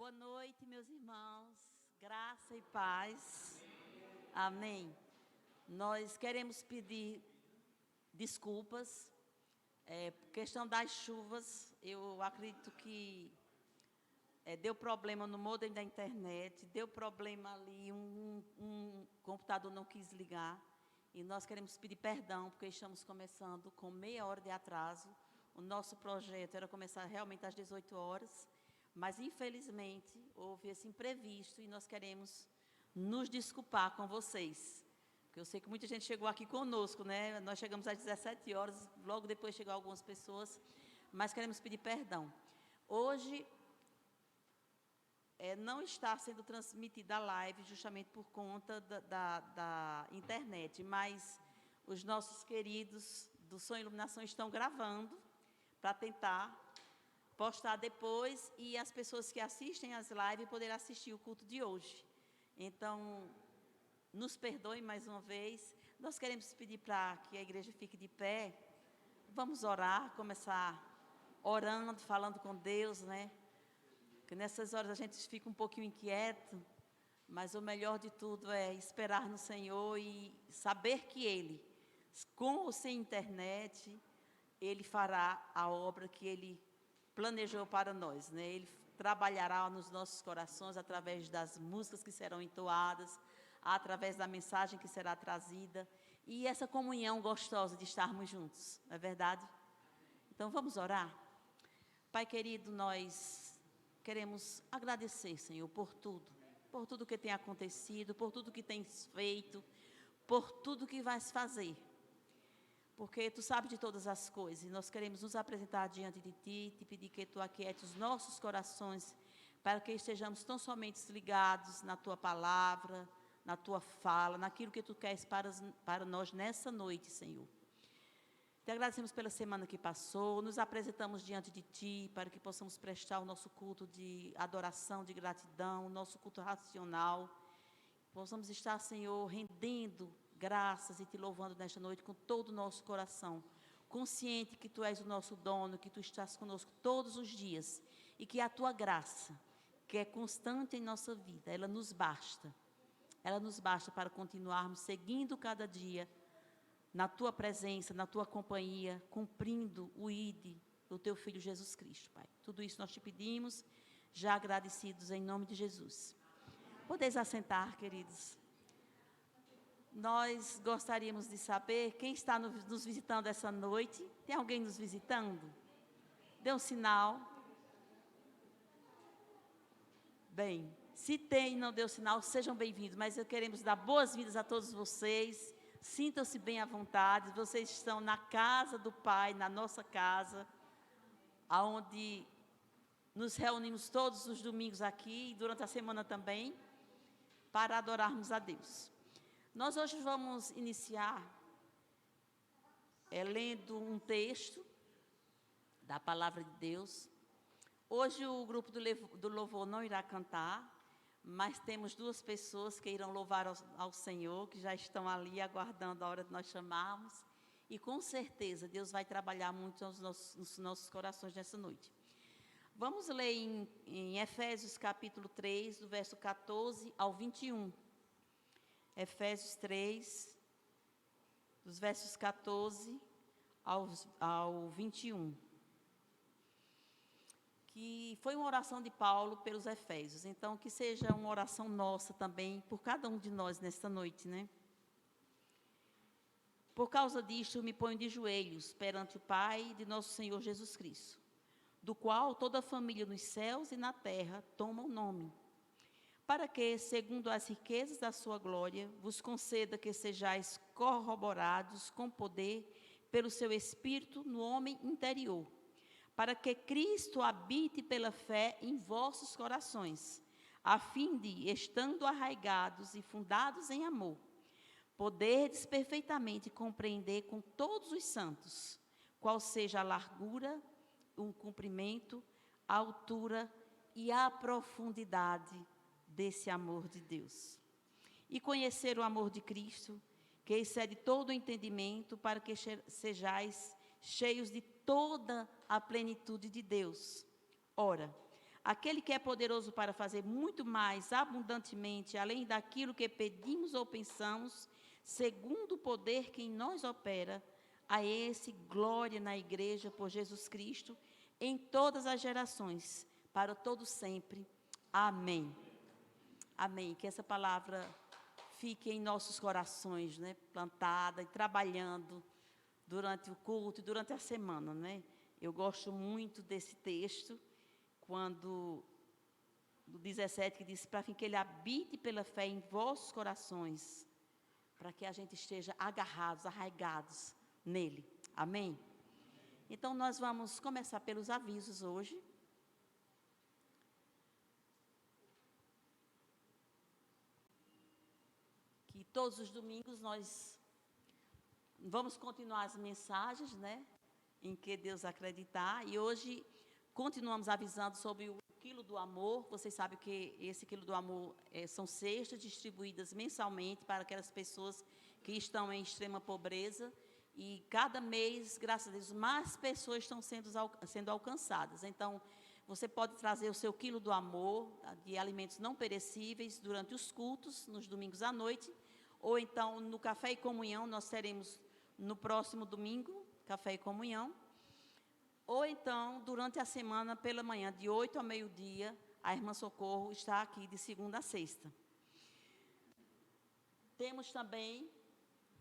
Boa noite, meus irmãos. Graça e paz. Amém. Nós queremos pedir desculpas. Por questão das chuvas, eu acredito que deu problema no modem da internet, deu problema ali, um computador não quis ligar. E nós queremos pedir perdão, porque estamos começando com meia hora de atraso. O nosso projeto era começar realmente às 18 horas, mas infelizmente houve esse imprevisto e nós queremos nos desculpar com vocês. Porque eu sei que muita gente chegou aqui conosco, né? Nós chegamos às 17 horas, logo depois chegaram algumas pessoas, mas queremos pedir perdão. Hoje não está sendo transmitida a live justamente por conta da internet, mas os nossos queridos do Som Iluminação estão gravando para tentar postar depois e as pessoas que assistem as lives poderem assistir o culto de hoje. Então, nos perdoem mais uma vez. Nós queremos pedir para que a igreja fique de pé. Vamos orar, começar orando, falando com Deus, né? Porque nessas horas a gente fica um pouquinho inquieto, mas o melhor de tudo é esperar no Senhor e saber que Ele, com ou sem internet, Ele fará a obra que Ele planejou para nós, né? Ele trabalhará nos nossos corações através das músicas que serão entoadas, através da mensagem que será trazida e essa comunhão gostosa de estarmos juntos, não é verdade? Então vamos orar? Pai querido, nós queremos agradecer, Senhor, por tudo que tem acontecido, por tudo que tens feito, por tudo que vais fazer. Porque Tu sabes de todas as coisas e nós queremos nos apresentar diante de Ti, Te pedir que Tu aquietes os nossos corações, para que estejamos tão somente ligados na Tua palavra, na Tua fala, naquilo que Tu queres para nós nessa noite, Senhor. Te agradecemos pela semana que passou, nos apresentamos diante de Ti, para que possamos prestar o nosso culto de adoração, de gratidão, o nosso culto racional. Possamos estar, Senhor, rendendo graças e Te louvando nesta noite com todo o nosso coração, consciente que Tu és o nosso dono, que Tu estás conosco todos os dias e que a Tua graça, que é constante em nossa vida, ela nos basta para continuarmos seguindo cada dia na Tua presença, na Tua companhia, cumprindo o ID do Teu Filho Jesus Cristo, Pai. Tudo isso nós Te pedimos, já agradecidos em nome de Jesus. Podeis assentar, queridos. Nós gostaríamos de saber quem está nos visitando essa noite. Tem alguém nos visitando? Dê um sinal. Bem, se tem e não deu sinal, sejam bem-vindos. Mas queremos dar boas-vindas a todos vocês. Sintam-se bem à vontade. Vocês estão na casa do Pai, na nossa casa, onde nos reunimos todos os domingos aqui e durante a semana também, para adorarmos a Deus. Nós hoje vamos iniciar lendo um texto da Palavra de Deus. Hoje o grupo do louvor não irá cantar, mas temos duas pessoas que irão louvar ao Senhor, que já estão ali aguardando a hora de nós chamarmos. E com certeza Deus vai trabalhar muito nos nossos corações nessa noite. Vamos ler em Efésios capítulo 3, do verso 14 ao 21. Efésios 3, dos versos 14 ao 21. Que foi uma oração de Paulo pelos Efésios. Então, que seja uma oração nossa também, por cada um de nós nesta noite, né? Por causa disto, eu me ponho de joelhos perante o Pai de nosso Senhor Jesus Cristo, do qual toda a família nos céus e na terra toma o nome, para que, segundo as riquezas da sua glória, vos conceda que sejais corroborados com poder pelo seu Espírito no homem interior, para que Cristo habite pela fé em vossos corações, a fim de, estando arraigados e fundados em amor, poderdes perfeitamente compreender com todos os santos, qual seja a largura, o comprimento, a altura e a profundidade desse amor de Deus. E conhecer o amor de Cristo, que excede todo o entendimento, para que sejais cheios de toda a plenitude de Deus. Ora, aquele que é poderoso para fazer muito mais abundantemente, além daquilo que pedimos ou pensamos, segundo o poder que em nós opera, a esse glória na igreja por Jesus Cristo, em todas as gerações, para todo sempre. Amém. Amém. Que essa palavra fique em nossos corações, né, plantada e trabalhando durante o culto e durante a semana, né? Eu gosto muito desse texto, quando do 17, que diz, para que ele habite pela fé em vossos corações, para que a gente esteja agarrados, arraigados nele. Amém? Então, nós vamos começar pelos avisos hoje. Que todos os domingos nós vamos continuar as mensagens, né? Em que Deus acreditar. E hoje continuamos avisando sobre o quilo do amor. Vocês sabem que esse quilo do amor são cestas distribuídas mensalmente para aquelas pessoas que estão em extrema pobreza. E cada mês, graças a Deus, mais pessoas estão sendo alcançadas. Então, você pode trazer o seu quilo do amor, de alimentos não perecíveis, durante os cultos, nos domingos à noite. Ou então, no Café e Comunhão, nós teremos no próximo domingo, Café e Comunhão. Ou então, durante a semana, pela manhã, de 8 ao meio-dia, a Irmã Socorro está aqui de segunda a sexta. Temos também,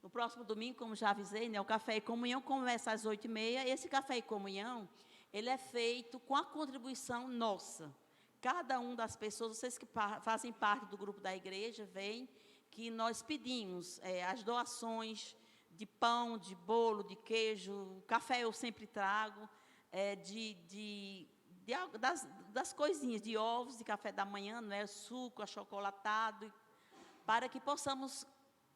no próximo domingo, como já avisei, né, o Café e Comunhão começa às 8h30. Esse Café e Comunhão, ele é feito com a contribuição nossa. Cada uma das pessoas, vocês que fazem parte do grupo da igreja, veem que nós pedimos as doações de pão, de bolo, de queijo, café eu sempre trago, das coisinhas, de ovos, de café da manhã, né, suco, achocolatado, para que possamos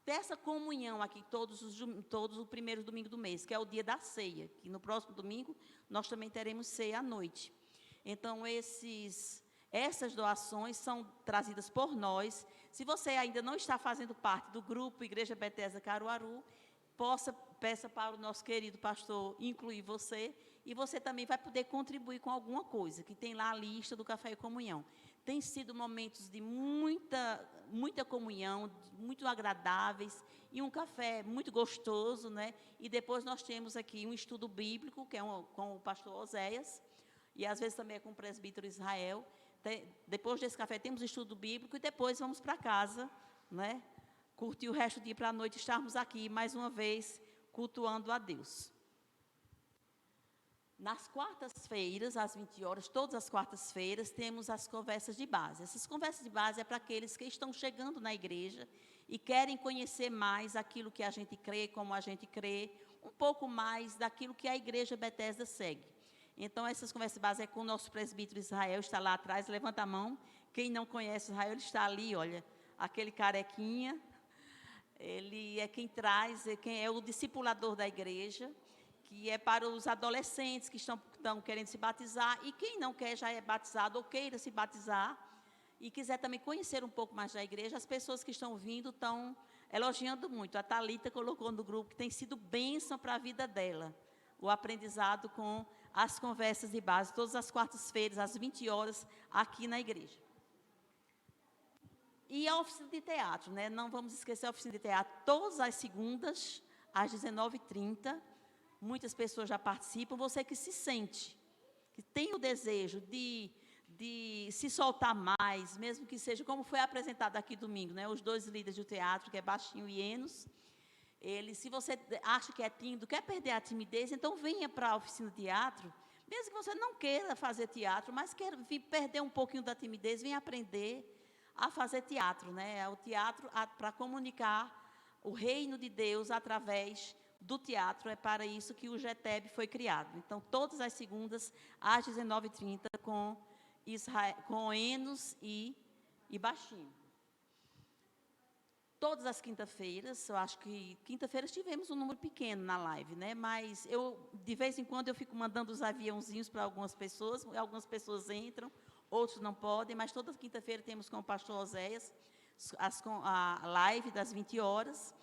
ter essa comunhão aqui todos os primeiros domingos do mês, que é o dia da ceia, que no próximo domingo nós também teremos ceia à noite. Então, essas doações são trazidas por nós. Se você ainda não está fazendo parte do grupo Igreja Bethesda Caruaru, peça para o nosso querido pastor incluir você, e você também vai poder contribuir com alguma coisa, que tem lá a lista do Café e Comunhão. Tem sido momentos de muita comunhão, muito agradáveis, e um café muito gostoso, né? E depois nós temos aqui um estudo bíblico, que é com o pastor Oséias, e às vezes também é com o presbítero Israel. Depois desse café temos o estudo bíblico e depois vamos para casa, né? Curtir o resto do dia para a noite estarmos aqui mais uma vez cultuando a Deus. Nas quartas-feiras, às 20 horas, todas as quartas-feiras, temos as conversas de base. Essas conversas de base é para aqueles que estão chegando na igreja e querem conhecer mais aquilo que a gente crê, como a gente crê, um pouco mais daquilo que a igreja Bethesda segue. Então, essas conversas de base é com o nosso presbítero Israel, está lá atrás, levanta a mão. Quem não conhece Israel, ele está ali, olha, aquele carequinha. Ele é quem traz, quem é o discipulador da igreja, que é para os adolescentes que estão querendo se batizar, e quem não quer já é batizado ou queira se batizar, e quiser também conhecer um pouco mais da igreja. As pessoas que estão vindo estão elogiando muito. A Thalita colocou no grupo que tem sido bênção para a vida dela, o aprendizado com as conversas de base, todas as quartas-feiras, às 20 horas, aqui na igreja. E a oficina de teatro, né? Não vamos esquecer a oficina de teatro, todas as segundas, às 19h30. Muitas pessoas já participam. Você que se sente, que tem o desejo de se soltar mais, mesmo que seja, como foi apresentado aqui domingo, né? Os dois líderes do teatro, que é Baixinho e Enos. Se você acha que é tímido, quer perder a timidez, então venha para a oficina de teatro, mesmo que você não queira fazer teatro, mas quer perder um pouquinho da timidez, venha aprender a fazer teatro, né? O teatro para comunicar o reino de Deus através do teatro, é para isso que o GETEB foi criado. Então, todas as segundas, às 19h30, com Enos e Baixinho. Todas as quinta-feiras, eu acho que quinta-feiras tivemos um número pequeno na live, né? Mas de vez em quando, eu fico mandando os aviãozinhos para algumas pessoas entram, outros não podem, mas toda quinta-feira temos com o pastor Oséias a live das 20 horas.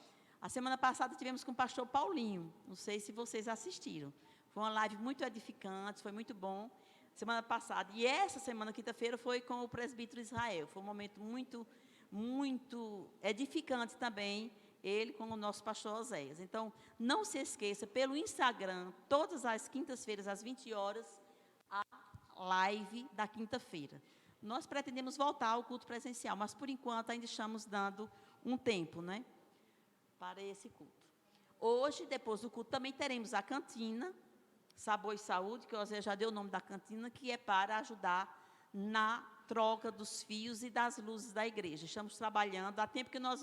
A semana passada tivemos com o pastor Paulinho, não sei se vocês assistiram. Foi uma live muito edificante, foi muito bom. semana passada. E essa semana, quinta-feira, foi com o presbítero Israel. Foi um momento muito edificante também, ele com o nosso pastor Oséias. Então, não se esqueça, pelo Instagram, todas as quintas-feiras, às 20 horas, a live da quinta-feira. Nós pretendemos voltar ao culto presencial, mas, por enquanto, ainda estamos dando um tempo, né, para esse culto. Hoje, depois do culto, também teremos a cantina, Sabor e Saúde, que o Oséias já deu o nome da cantina, que é para ajudar na troca dos fios e das luzes da igreja. Estamos trabalhando, há tempo que nós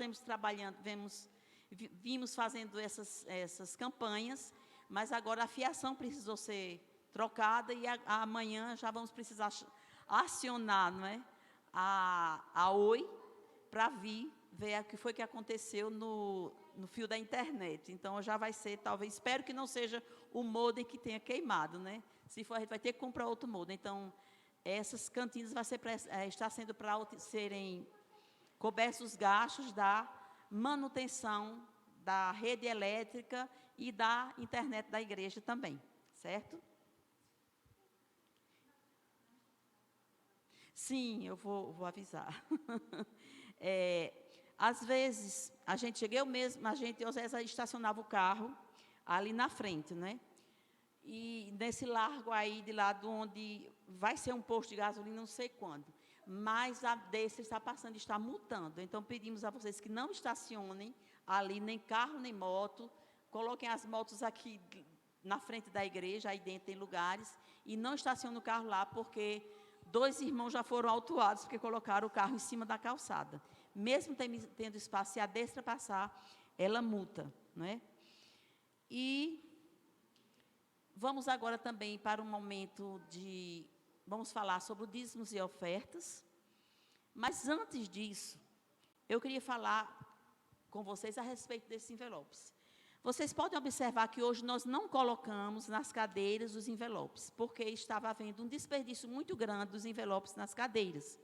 vimos fazendo essas campanhas, mas agora a fiação precisou ser trocada e amanhã já vamos precisar acionar, não é, a Oi para vir ver o que foi que aconteceu no fio da internet. Então, já vai ser, talvez, espero que não seja o modem que tenha queimado, né? Se for, a gente vai ter que comprar outro modem. Então, essas cantinas está sendo para serem cobertos os gastos da manutenção da rede elétrica e da internet da igreja também, certo? Sim, eu vou avisar. Às vezes, a gente Oséias estacionava o carro ali na frente, né? E nesse largo aí, de lado onde vai ser um posto de gasolina, não sei quando, mas a desse está passando, está multando. Então, pedimos a vocês que não estacionem ali, nem carro, nem moto, coloquem as motos aqui na frente da igreja, aí dentro tem lugares, e não estacionem o carro lá, porque 2 irmãos já foram autuados, porque colocaram o carro em cima da calçada. Mesmo tendo espaço, se a destra passar, ela multa, não é? E vamos agora também para um momento vamos falar sobre o dízimos e ofertas, mas antes disso, eu queria falar com vocês a respeito desses envelopes. Vocês podem observar que hoje nós não colocamos nas cadeiras os envelopes, porque estava havendo um desperdício muito grande dos envelopes nas cadeiras.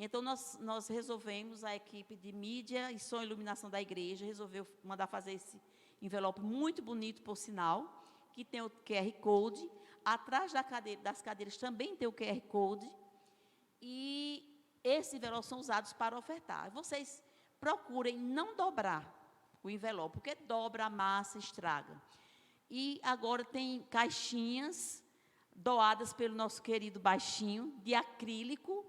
Então, nós resolvemos, a equipe de mídia e som e iluminação da igreja, resolveu mandar fazer esse envelope muito bonito, por sinal, que tem o QR Code. Atrás das cadeiras também tem o QR Code. E esses envelopes são usados para ofertar. Vocês procurem não dobrar o envelope, porque dobra, amassa, estraga. E agora tem caixinhas doadas pelo nosso querido Baixinho, de acrílico,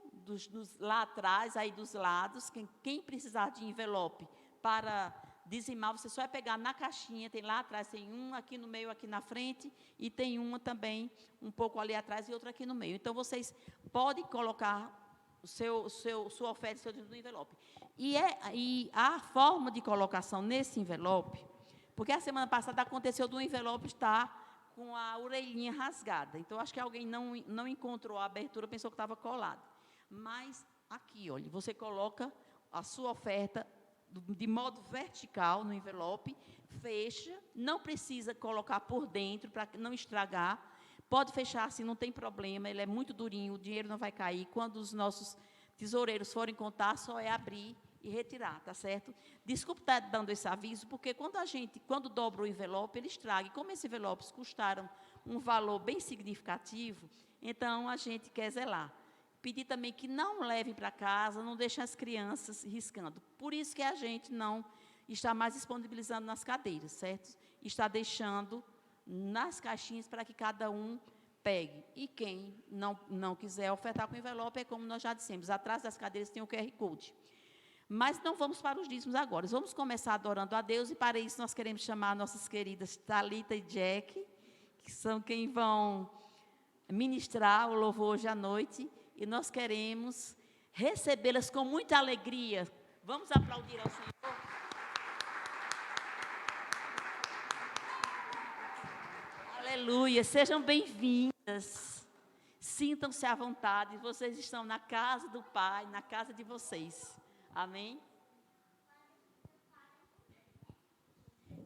lá atrás, aí dos lados. Quem precisar de envelope para dizimar, você só vai pegar na caixinha, tem lá atrás, tem um aqui no meio, aqui na frente, e tem uma também um pouco ali atrás e outra aqui no meio. Então, vocês podem colocar sua oferta, seu dinheiro no envelope. E a forma de colocação nesse envelope, porque a semana passada aconteceu do envelope estar com a orelhinha rasgada. Então, acho que alguém não encontrou a abertura, pensou que estava colado. Mas, aqui, olha, você coloca a sua oferta de modo vertical no envelope, fecha, não precisa colocar por dentro para não estragar, pode fechar assim, não tem problema, ele é muito durinho, o dinheiro não vai cair. Quando os nossos tesoureiros forem contar, só é abrir e retirar, tá certo? Desculpe estar dando esse aviso, porque quando dobra o envelope, ele estraga. E como esses envelopes custaram um valor bem significativo, então a gente quer zelar. Pedir também que não levem para casa, não deixem as crianças riscando. Por isso que a gente não está mais disponibilizando nas cadeiras, certo? Está deixando nas caixinhas para que cada um pegue. E quem não quiser ofertar com envelope, é como nós já dissemos, atrás das cadeiras tem o QR Code. Mas não vamos para os dízimos agora, vamos começar adorando a Deus, e para isso nós queremos chamar nossas queridas Thalita e Jack, que são quem vão ministrar o louvor hoje à noite, e nós queremos recebê-las com muita alegria. Vamos aplaudir ao Senhor? Aleluia, sejam bem-vindas. Sintam-se à vontade, vocês estão na casa do Pai, na casa de vocês. Amém?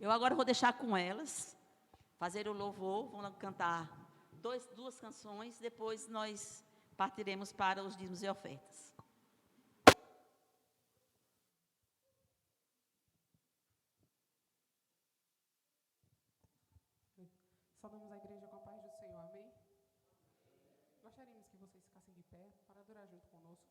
Eu agora vou deixar com elas, fazer o louvor, vão cantar duas canções, depois nós partiremos para os dízimos e ofertas. Saudamos a igreja com a paz do Senhor, amém? Gostaríamos que vocês ficassem de pé para adorar junto conosco.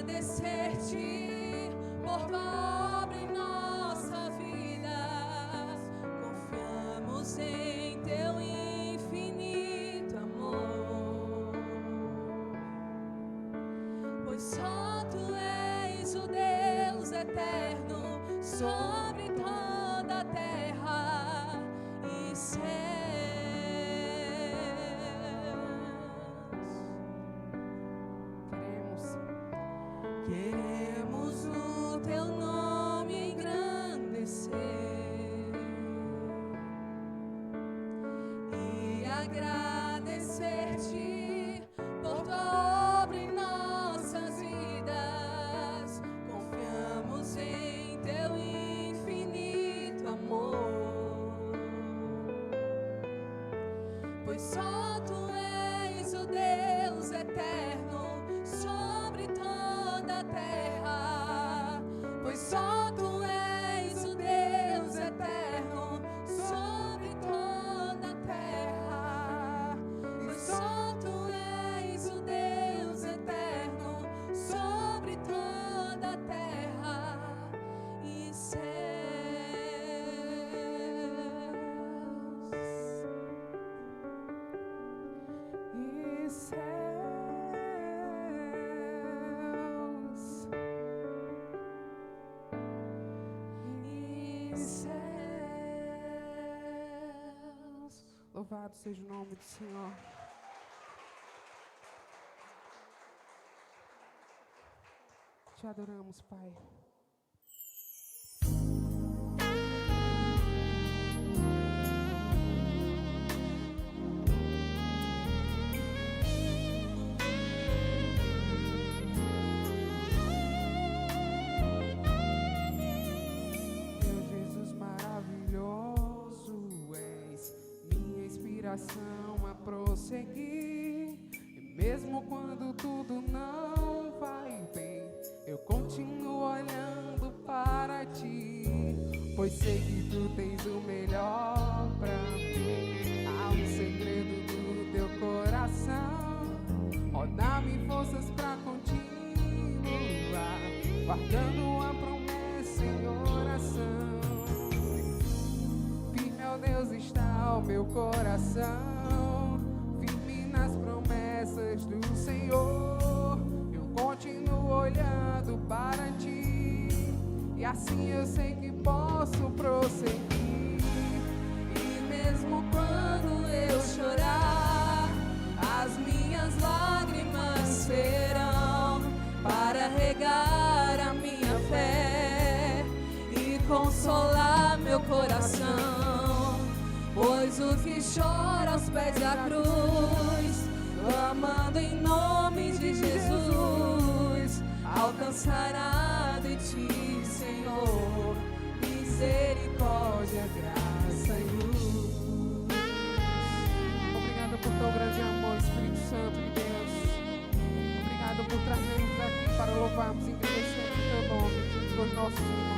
Agradecer-te por tua obra em nossa vida. Confiamos em teu infinito amor, pois só tu és o Deus eterno sobre toda a terra e céus. Queremos o teu nome engrandecer e agradecer-te por tua obra em nossas vidas. Confiamos em teu infinito amor, pois só tu és o Deus eterno sobre toda a terra, pois só tu és o Deus eterno sobre toda a terra, pois só tu és o Deus eterno sobre toda a terra e céus. E céus, e céus. Louvado seja o nome do Senhor. Te adoramos, Pai. Meu Jesus maravilhoso, és minha inspiração a prosseguir. E mesmo quando tudo não vai bem, eu continuo olhando para ti, pois sei que tu tens o melhor pra mim. Há um segredo do teu coração, ó, dá-me forças pra continuar, guardando a promessa em oração. Firme, ó Deus, está o meu coração, firme nas promessas do Senhor. Eu continuo olhando para ti, e assim eu sei que posso prosseguir. E mesmo quando eu chorar, as minhas lágrimas serão para regar a minha fé e consolar meu coração. Pois o que chora aos pés da cruz, clamando em nome de Jesus, alcançará de ti, Senhor, misericórdia, graça e luz. Obrigada por teu grande amor, Espírito Santo de Deus. Obrigada por trazer-nos aqui para louvarmos e engrandecermos o teu nome junto com os nossos irmãos.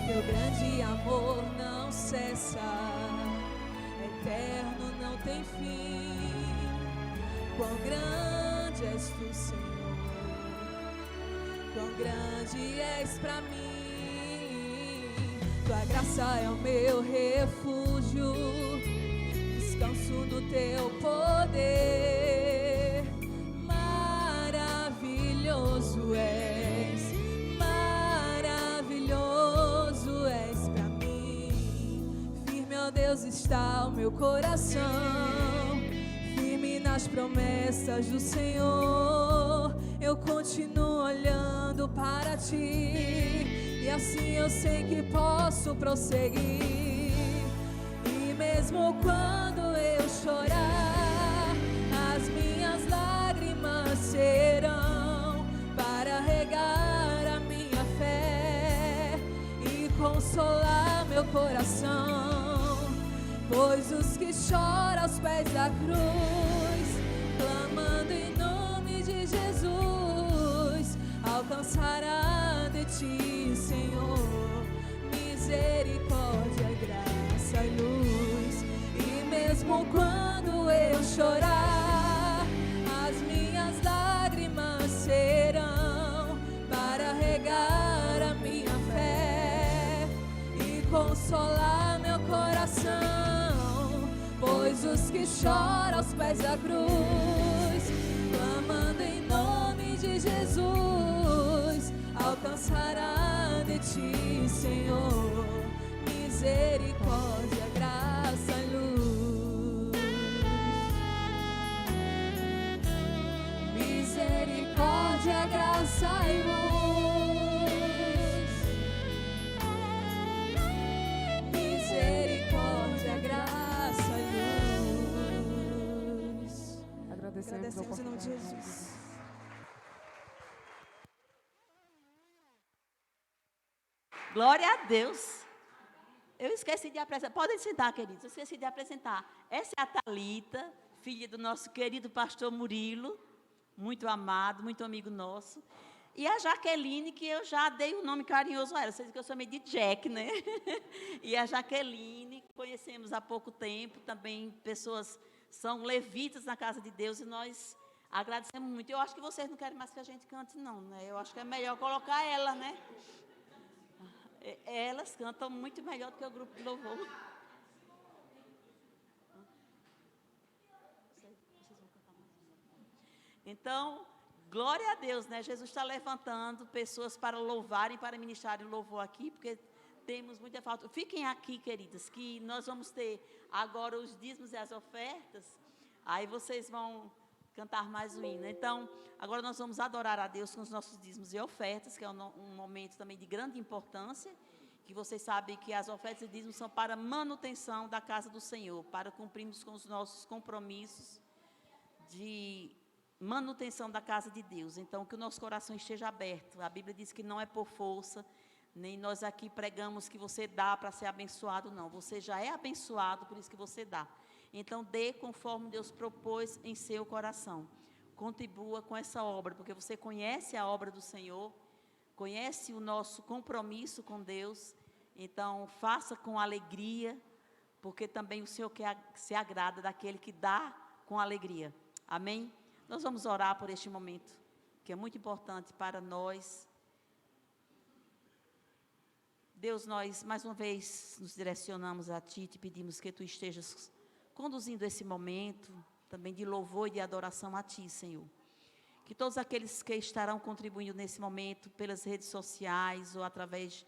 Teu grande amor não cessa, eterno não tem fim. Quão grande és tu, Senhor, quão grande és pra mim. Tua graça é o meu refúgio, descanso no teu poder. Maravilhoso és, maravilhoso és pra mim. Firme, ó Deus, está o meu coração, firme nas promessas do Senhor. Eu continuo olhando para ti, e assim eu sei que posso prosseguir. E mesmo quando eu chorar, as minhas lágrimas serão para regar a minha fé e consolar meu coração. Pois os que choram aos pés da cruz, clamando em nome de Jesus, alcançará de ti, Senhor, misericórdia, graça e luz. E mesmo quando eu chorar, as minhas lágrimas serão para regar a minha fé e consolar meu coração. Pois os que choram aos pés da cruz, clamando em nome de Jesus, alcançará de ti, Senhor, misericórdia, graça e luz. Misericórdia, graça e luz. Misericórdia, graça e luz. Agradecemos em nome de Jesus. Glória a Deus. Eu esqueci de apresentar. Podem sentar, queridos. Eu esqueci de apresentar. Essa é a Thalita, filha do nosso querido pastor Murilo, muito amado, muito amigo nosso. E a Jaqueline, que eu já dei um nome carinhoso a ela. Vocês dizem que eu chamei de Jack, né? E a Jaqueline, conhecemos há pouco tempo, também pessoas são levitas na casa de Deus e nós agradecemos muito. Eu acho que vocês não querem mais que a gente cante, não, né? Eu acho que é melhor colocar ela, né? Elas cantam muito melhor do que o grupo de louvor. Então, glória a Deus, né? Jesus está levantando pessoas para louvarem, para ministrarem louvor aqui, porque temos muita falta. Fiquem aqui, queridas, que nós vamos ter agora os dízimos e as ofertas. Aí vocês vão cantar mais o hino. Então, agora nós vamos adorar a Deus com os nossos dízimos e ofertas, que é um momento também de grande importância, que vocês sabem que as ofertas e dízimos são para manutenção da casa do Senhor, para cumprirmos com os nossos compromissos de manutenção da casa de Deus. Então, que o nosso coração esteja aberto. A Bíblia diz que não é por força, nem nós aqui pregamos que você dá para ser abençoado, não. Você já é abençoado, por isso que você dá. Então, dê conforme Deus propôs em seu coração. Contribua com essa obra, porque você conhece a obra do Senhor, conhece o nosso compromisso com Deus. Então, faça com alegria, porque também o Senhor se agrada daquele que dá com alegria. Amém? Nós vamos orar por este momento, que é muito importante para nós. Deus, nós mais uma vez nos direcionamos a Ti, te pedimos que Tu estejas conduzindo esse momento, também de louvor e de adoração a Ti, Senhor. Que todos aqueles que estarão contribuindo nesse momento, pelas redes sociais, ou através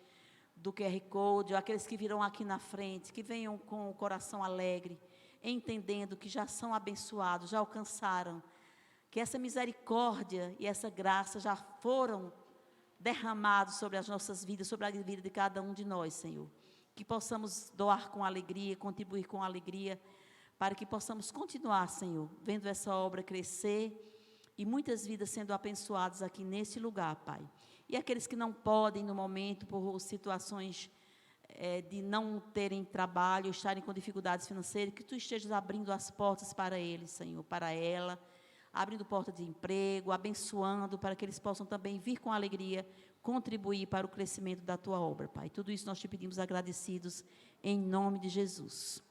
do QR Code, ou aqueles que virão aqui na frente, que venham com o coração alegre, entendendo que já são abençoados, já alcançaram, que essa misericórdia e essa graça já foram derramado sobre as nossas vidas, sobre a vida de cada um de nós, Senhor. Que possamos doar com alegria, contribuir com alegria, para que possamos continuar, Senhor, vendo essa obra crescer e muitas vidas sendo abençoadas aqui nesse lugar, Pai. E aqueles que não podem no momento, por situações de não terem trabalho, estarem com dificuldades financeiras, que Tu estejas abrindo as portas para eles, Senhor, para ela, abrindo porta de emprego, abençoando, para que eles possam também vir com alegria, contribuir para o crescimento da Tua obra, Pai. Tudo isso nós Te pedimos agradecidos, em nome de Jesus.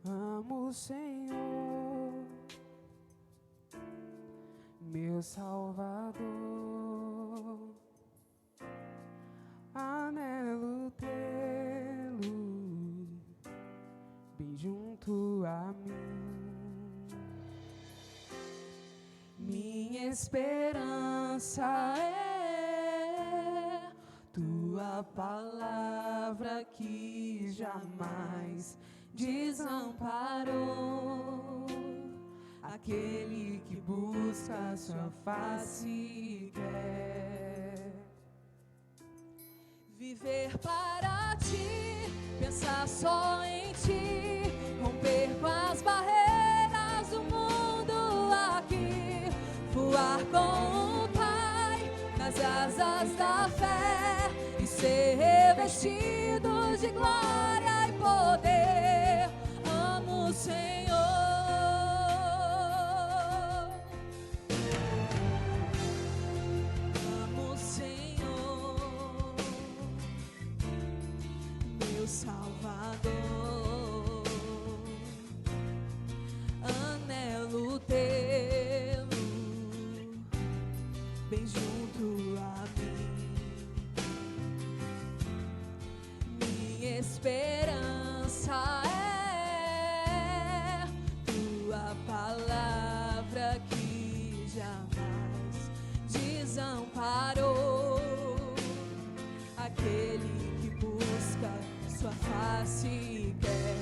Amo o Senhor, meu Salvador, anelo tê-lo bem junto a mim. Minha esperança é Tua palavra que jamais desamparou aquele que busca Sua face e quer viver para Ti, pensar só em Ti, romper com as barreiras do mundo aqui, voar com o Pai nas asas da fé e ser revestido de glória e poder. Amo o Senhor, amo o Senhor, meu Salvador, anelo tê-lo bem junto a mim. Minha esperança é Tua palavra que jamais desamparou aquele que busca Sua face e quer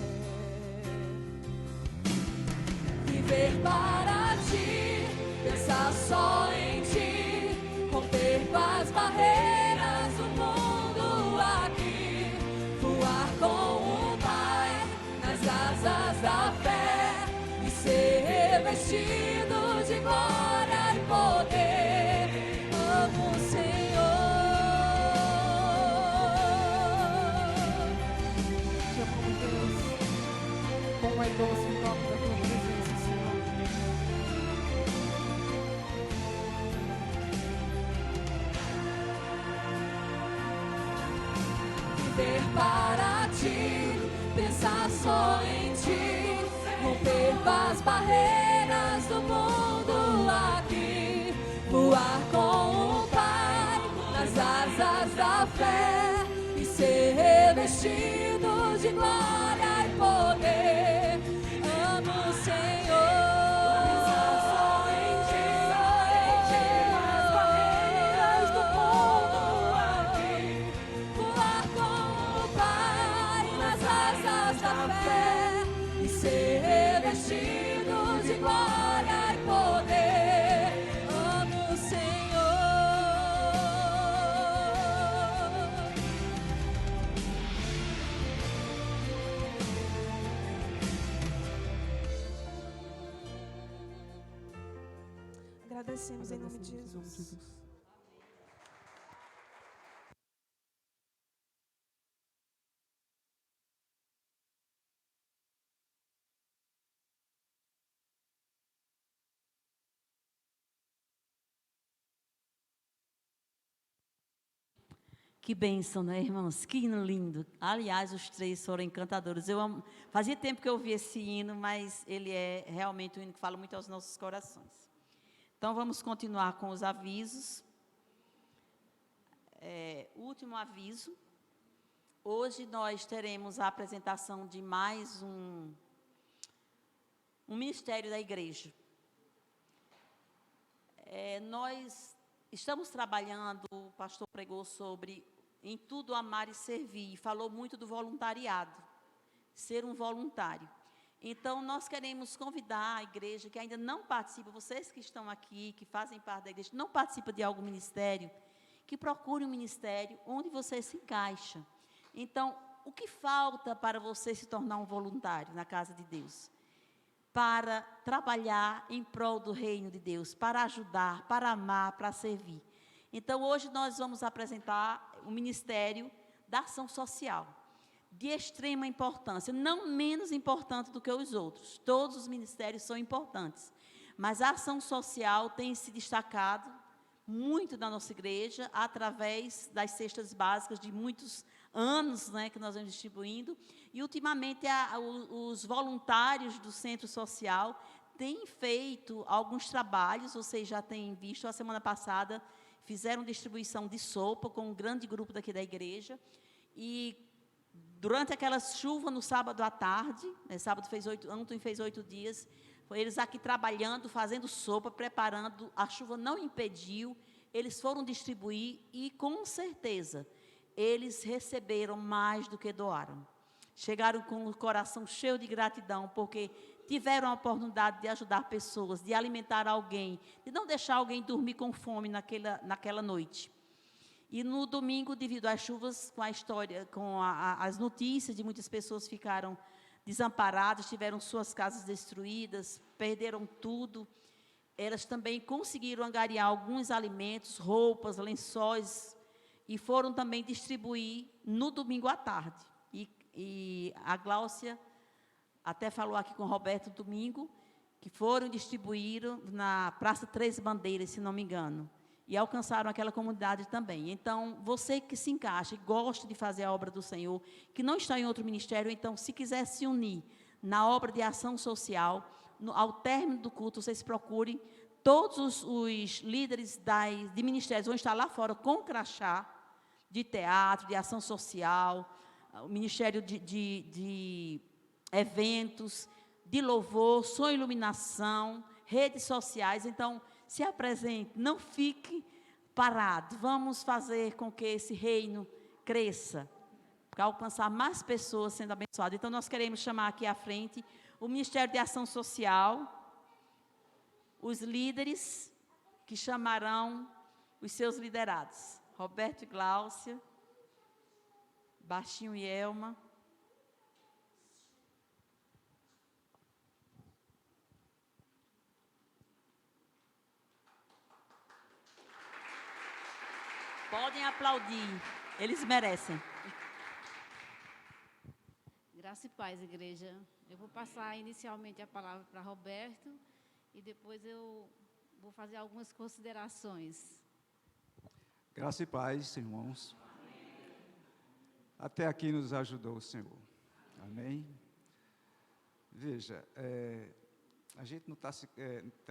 viver para Ti, pensar só em Ti, romper com as barreiras do mundo aqui, voar com o Pai nas asas da fé e ser revestido de glória e poder. Amo o Senhor. Te amo, Deus. Como é doce o toque da Tua presença, Senhor. Viver para Ti, pensar só em Ti, romper com as barreiras do mundo aqui, voar com o Pai nas asas da fé e ser revestido de glória e poder. Amo o Senhor. Pensar só em Ti, nas barreiras do mundo aqui, voar com o Pai nas asas da fé e ser revestido de glória e poder. Amo o Senhor. Agradecemos em nome de Jesus. Que bênção, né, irmãos? Que hino lindo. Aliás, os três foram encantadores. Fazia tempo que eu ouvi esse hino, mas ele é realmente um hino que fala muito aos nossos corações. Então, vamos continuar com os avisos. O último aviso Hoje nós teremos a apresentação de mais um ministério da igreja. Nós estamos trabalhando, o pastor pregou sobre em tudo amar e servir, e falou muito do voluntariado, ser um voluntário. Então, nós queremos convidar a igreja que ainda não participa, vocês que estão aqui, que fazem parte da igreja, não participam de algum ministério, que procure um ministério onde você se encaixa. Então, o que falta para você se tornar um voluntário na casa de Deus? Para trabalhar em prol do reino de Deus, para ajudar, para amar, para servir. Então, hoje nós vamos apresentar o Ministério da Ação Social, de extrema importância, não menos importante do que os outros. Todos os ministérios são importantes, mas a ação social tem se destacado muito na nossa igreja, através das cestas básicas de muitos anos, né, que nós vamos distribuindo, e ultimamente os voluntários do Centro Social têm feito alguns trabalhos, vocês já têm visto, a semana passada fizeram distribuição de sopa com um grande grupo daqui da igreja, e durante aquela chuva no sábado à tarde, sábado ontem fez 8 dias, foi eles aqui trabalhando, fazendo sopa, preparando, a chuva não impediu, eles foram distribuir e, com certeza, eles receberam mais do que doaram. Chegaram com o coração cheio de gratidão, porque tiveram a oportunidade de ajudar pessoas, de alimentar alguém, de não deixar alguém dormir com fome naquela noite. E no domingo, devido às chuvas, com a história, as notícias de muitas pessoas ficaram desamparadas, tiveram suas casas destruídas, perderam tudo. Elas também conseguiram angariar alguns alimentos, roupas, lençóis, e foram também distribuir no domingo à tarde. E a Gláucia até falou aqui com o Roberto domingo, que foram distribuir na Praça Três Bandeiras, se não me engano, e alcançaram aquela comunidade também. Então, você que se encaixa e gosta de fazer a obra do Senhor, que não está em outro ministério, então, se quiser se unir na obra de ação social, ao término do culto, vocês procurem, todos os líderes de ministérios vão estar lá fora com crachá de teatro, de ação social, o ministério de eventos, de louvor, som e iluminação, redes sociais. Então, se apresente, não fique parado. Vamos fazer com que esse reino cresça, para alcançar mais pessoas sendo abençoadas. Então, nós queremos chamar aqui à frente o Ministério de Ação Social, os líderes que chamarão os seus liderados. Roberto e Gláucia, Baixinho e Elma. Podem aplaudir, eles merecem. Graça e paz, igreja. Eu vou passar inicialmente a palavra para Roberto e depois eu vou fazer algumas considerações. Graça e paz, irmãos. Até aqui nos ajudou o Senhor. Amém? Veja, a gente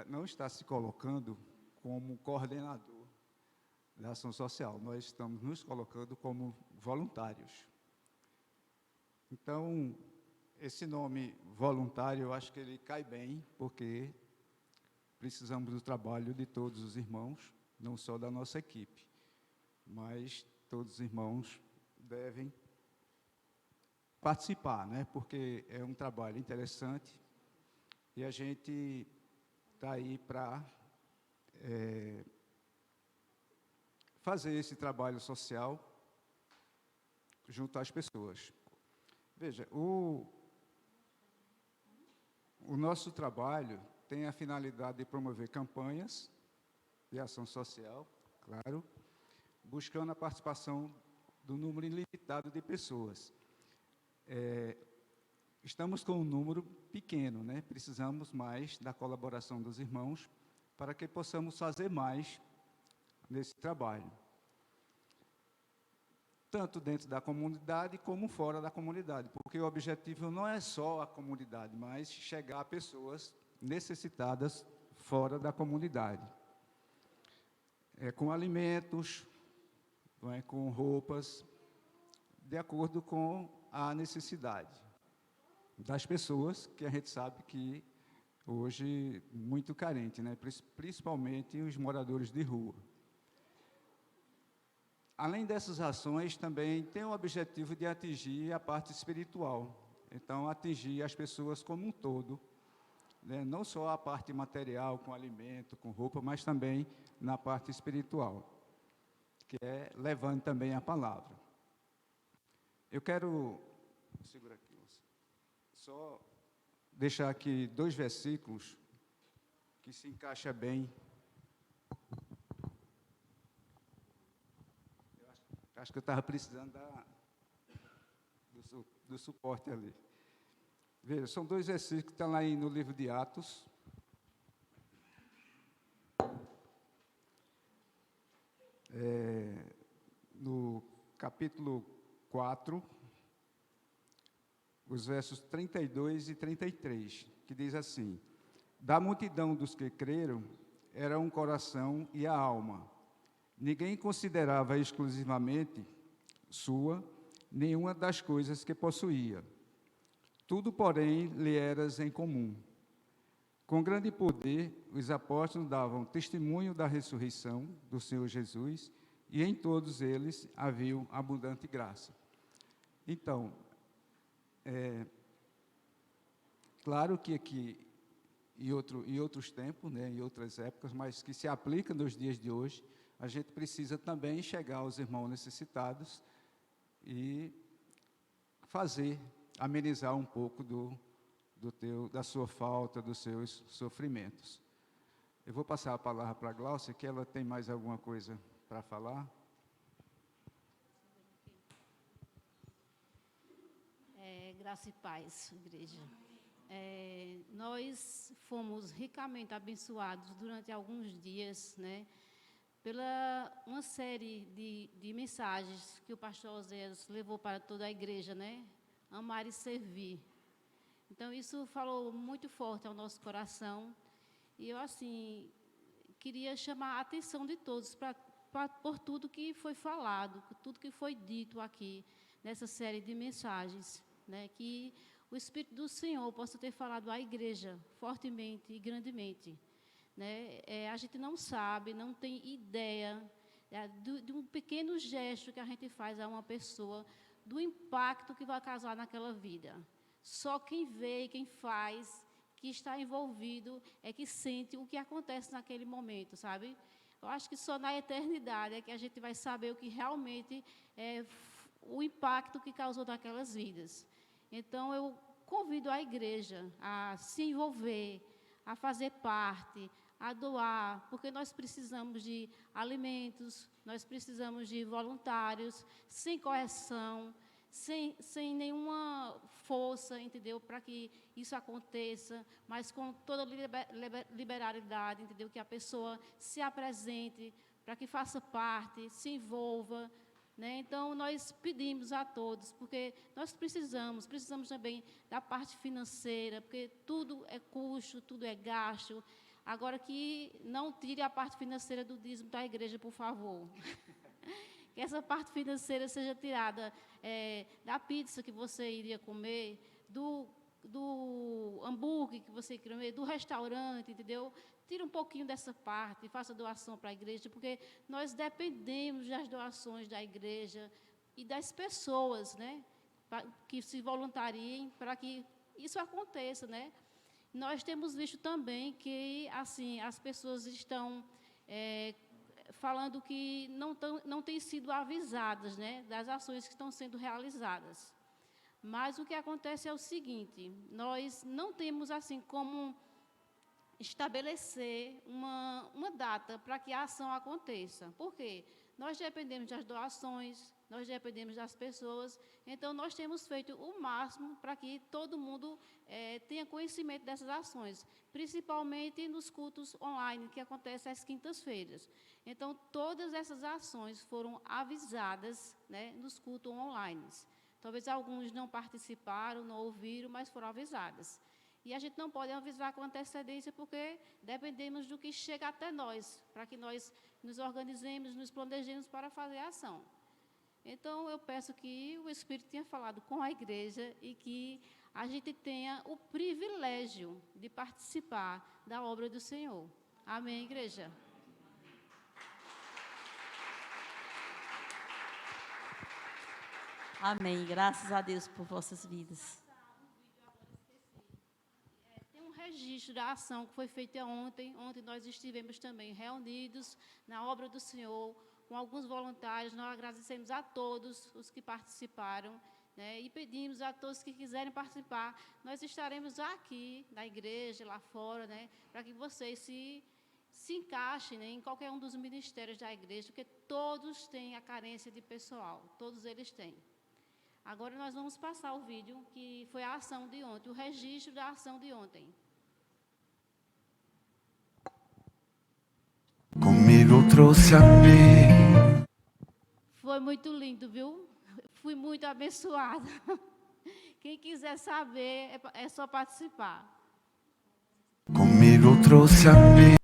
não está se colocando como coordenador da ação social, nós estamos nos colocando como voluntários. Então, esse nome voluntário, eu acho que ele cai bem, porque precisamos do trabalho de todos os irmãos, não só da nossa equipe, mas todos os irmãos devem participar, né? Porque é um trabalho interessante e a gente está aí para fazer esse trabalho social junto às pessoas. Veja, o nosso trabalho tem a finalidade de promover campanhas de ação social, claro, buscando a participação do número ilimitado de pessoas. Estamos com um número pequeno, né? Precisamos mais da colaboração dos irmãos para que possamos fazer mais nesse trabalho, tanto dentro da comunidade como fora da comunidade, porque o objetivo não é só a comunidade, mas chegar a pessoas necessitadas fora da comunidade, com alimentos, com roupas, de acordo com a necessidade das pessoas, que a gente sabe que hoje muito carente, né? Principalmente os moradores de rua. Além dessas ações, também tem o objetivo de atingir a parte espiritual. Então, atingir as pessoas como um todo, né? Não só a parte material, com alimento, com roupa, mas também na parte espiritual, que é levando também a palavra. Eu quero, segura aqui, só deixar aqui 2 versículos que se encaixam bem. Acho que eu estava precisando do suporte ali. Veja, são 2 versículos que estão lá no livro de Atos. No capítulo 4, os versos 32 e 33, que diz assim: da multidão dos que creram, era um coração e a alma. Ninguém considerava exclusivamente sua nenhuma das coisas que possuía. Tudo, porém, lhe era em comum. Com grande poder, os apóstolos davam testemunho da ressurreição do Senhor Jesus, e em todos eles havia abundante graça. Então, claro que aqui, em outros tempos, né, em outras épocas, mas que se aplica nos dias de hoje, a gente precisa também chegar aos irmãos necessitados e amenizar um pouco da sua falta, dos seus sofrimentos. Eu vou passar a palavra para a Gláucia, que ela tem mais alguma coisa para falar. Graça e paz, igreja. Nós fomos ricamente abençoados durante alguns dias, né, pela uma série de mensagens que o pastor Oséias levou para toda a igreja, né? Amar e servir. Então, isso falou muito forte ao nosso coração. E eu, assim, queria chamar a atenção de todos por tudo que foi falado, por tudo que foi dito aqui, nessa série de mensagens, né? Que o Espírito do Senhor possa ter falado à igreja fortemente e grandemente. Né? A gente não sabe, não tem ideia de um pequeno gesto que a gente faz a uma pessoa, do impacto que vai causar naquela vida. Só quem vê e quem faz, que está envolvido, é que sente o que acontece naquele momento, sabe? Eu acho que só na eternidade é que a gente vai saber o que realmente é o impacto que causou naquelas vidas. Então, eu convido a igreja a se envolver, a fazer parte, a doar, porque nós precisamos de alimentos, nós precisamos de voluntários, sem correção, sem nenhuma força, entendeu, para que isso aconteça, mas com toda liberalidade, entendeu, que a pessoa se apresente, para que faça parte, se envolva, né? Então, nós pedimos a todos, porque nós precisamos também da parte financeira, porque tudo é custo, tudo é gasto. Agora, que não tire a parte financeira do dízimo da igreja, por favor. Que essa parte financeira seja tirada da pizza que você iria comer, do hambúrguer que você queria comer, do restaurante, entendeu? Tira um pouquinho dessa parte e faça doação para a igreja, porque nós dependemos das doações da igreja e das pessoas, né, que se voluntariem para que isso aconteça, né? Nós temos visto também que, assim, as pessoas estão falando que não têm sido avisadas, né, das ações que estão sendo realizadas. Mas o que acontece é o seguinte: nós não temos, assim, como estabelecer uma data para que a ação aconteça. Por quê? Nós dependemos das doações, nós dependemos das pessoas, então nós temos feito o máximo para que todo mundo tenha conhecimento dessas ações, principalmente nos cultos online, que acontecem às quintas-feiras. Então, todas essas ações foram avisadas, né, nos cultos online. Talvez alguns não participaram, não ouviram, mas foram avisadas. E a gente não pode avisar com antecedência, porque dependemos do que chega até nós, para que nós nos organizemos, nos planejemos para fazer a ação. Então, eu peço que o Espírito tenha falado com a igreja e que a gente tenha o privilégio de participar da obra do Senhor. Amém, igreja? Amém. Graças a Deus por vossas vidas. Tem um registro da ação que foi feita ontem. Ontem nós estivemos também reunidos na obra do Senhor, com alguns voluntários. Nós agradecemos a todos os que participaram, né, e pedimos a todos que quiserem participar. Nós estaremos aqui na igreja, lá fora, né, para que vocês se encaixem, né, em qualquer um dos ministérios da igreja, porque todos têm a carência de pessoal, todos eles têm. Agora nós vamos passar o vídeo, que foi a ação de ontem, o registro da ação de ontem. Comigo eu trouxe a mim. Foi muito lindo, viu? Fui muito abençoada. Quem quiser saber, é só participar. Comigo eu trouxe a mim.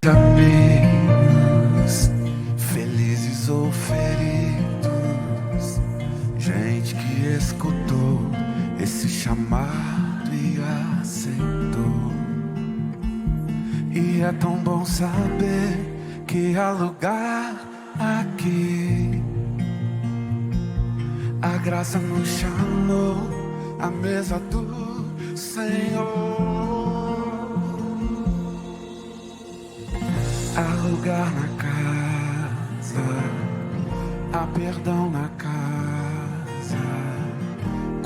Amigos, felizes ou feridos, gente que escutou esse chamado e aceitou. E é tão bom saber que há lugar aqui. A graça nos chamou à mesa do Senhor. Há lugar na casa, há perdão na casa.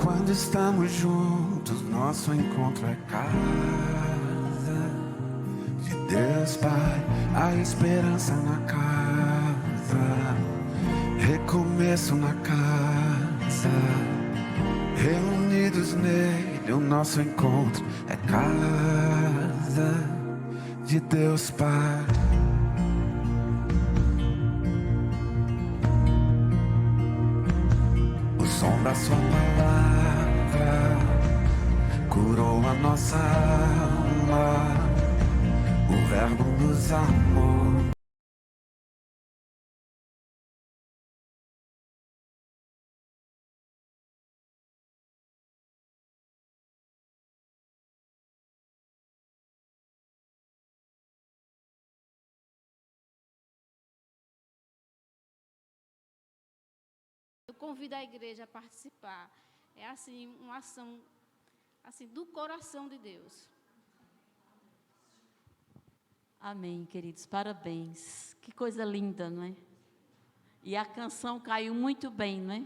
Quando estamos juntos, nosso encontro é casa de Deus Pai. Há esperança na casa, recomeço na casa. Reunidos nele, o nosso encontro é casa de Deus Pai. O som da sua palavra curou a nossa alma. O verbo nos amou. Eu convido a igreja a participar. É assim, uma ação assim, do coração de Deus. Amém, queridos. Parabéns. Que coisa linda, não é? E a canção caiu muito bem, não é?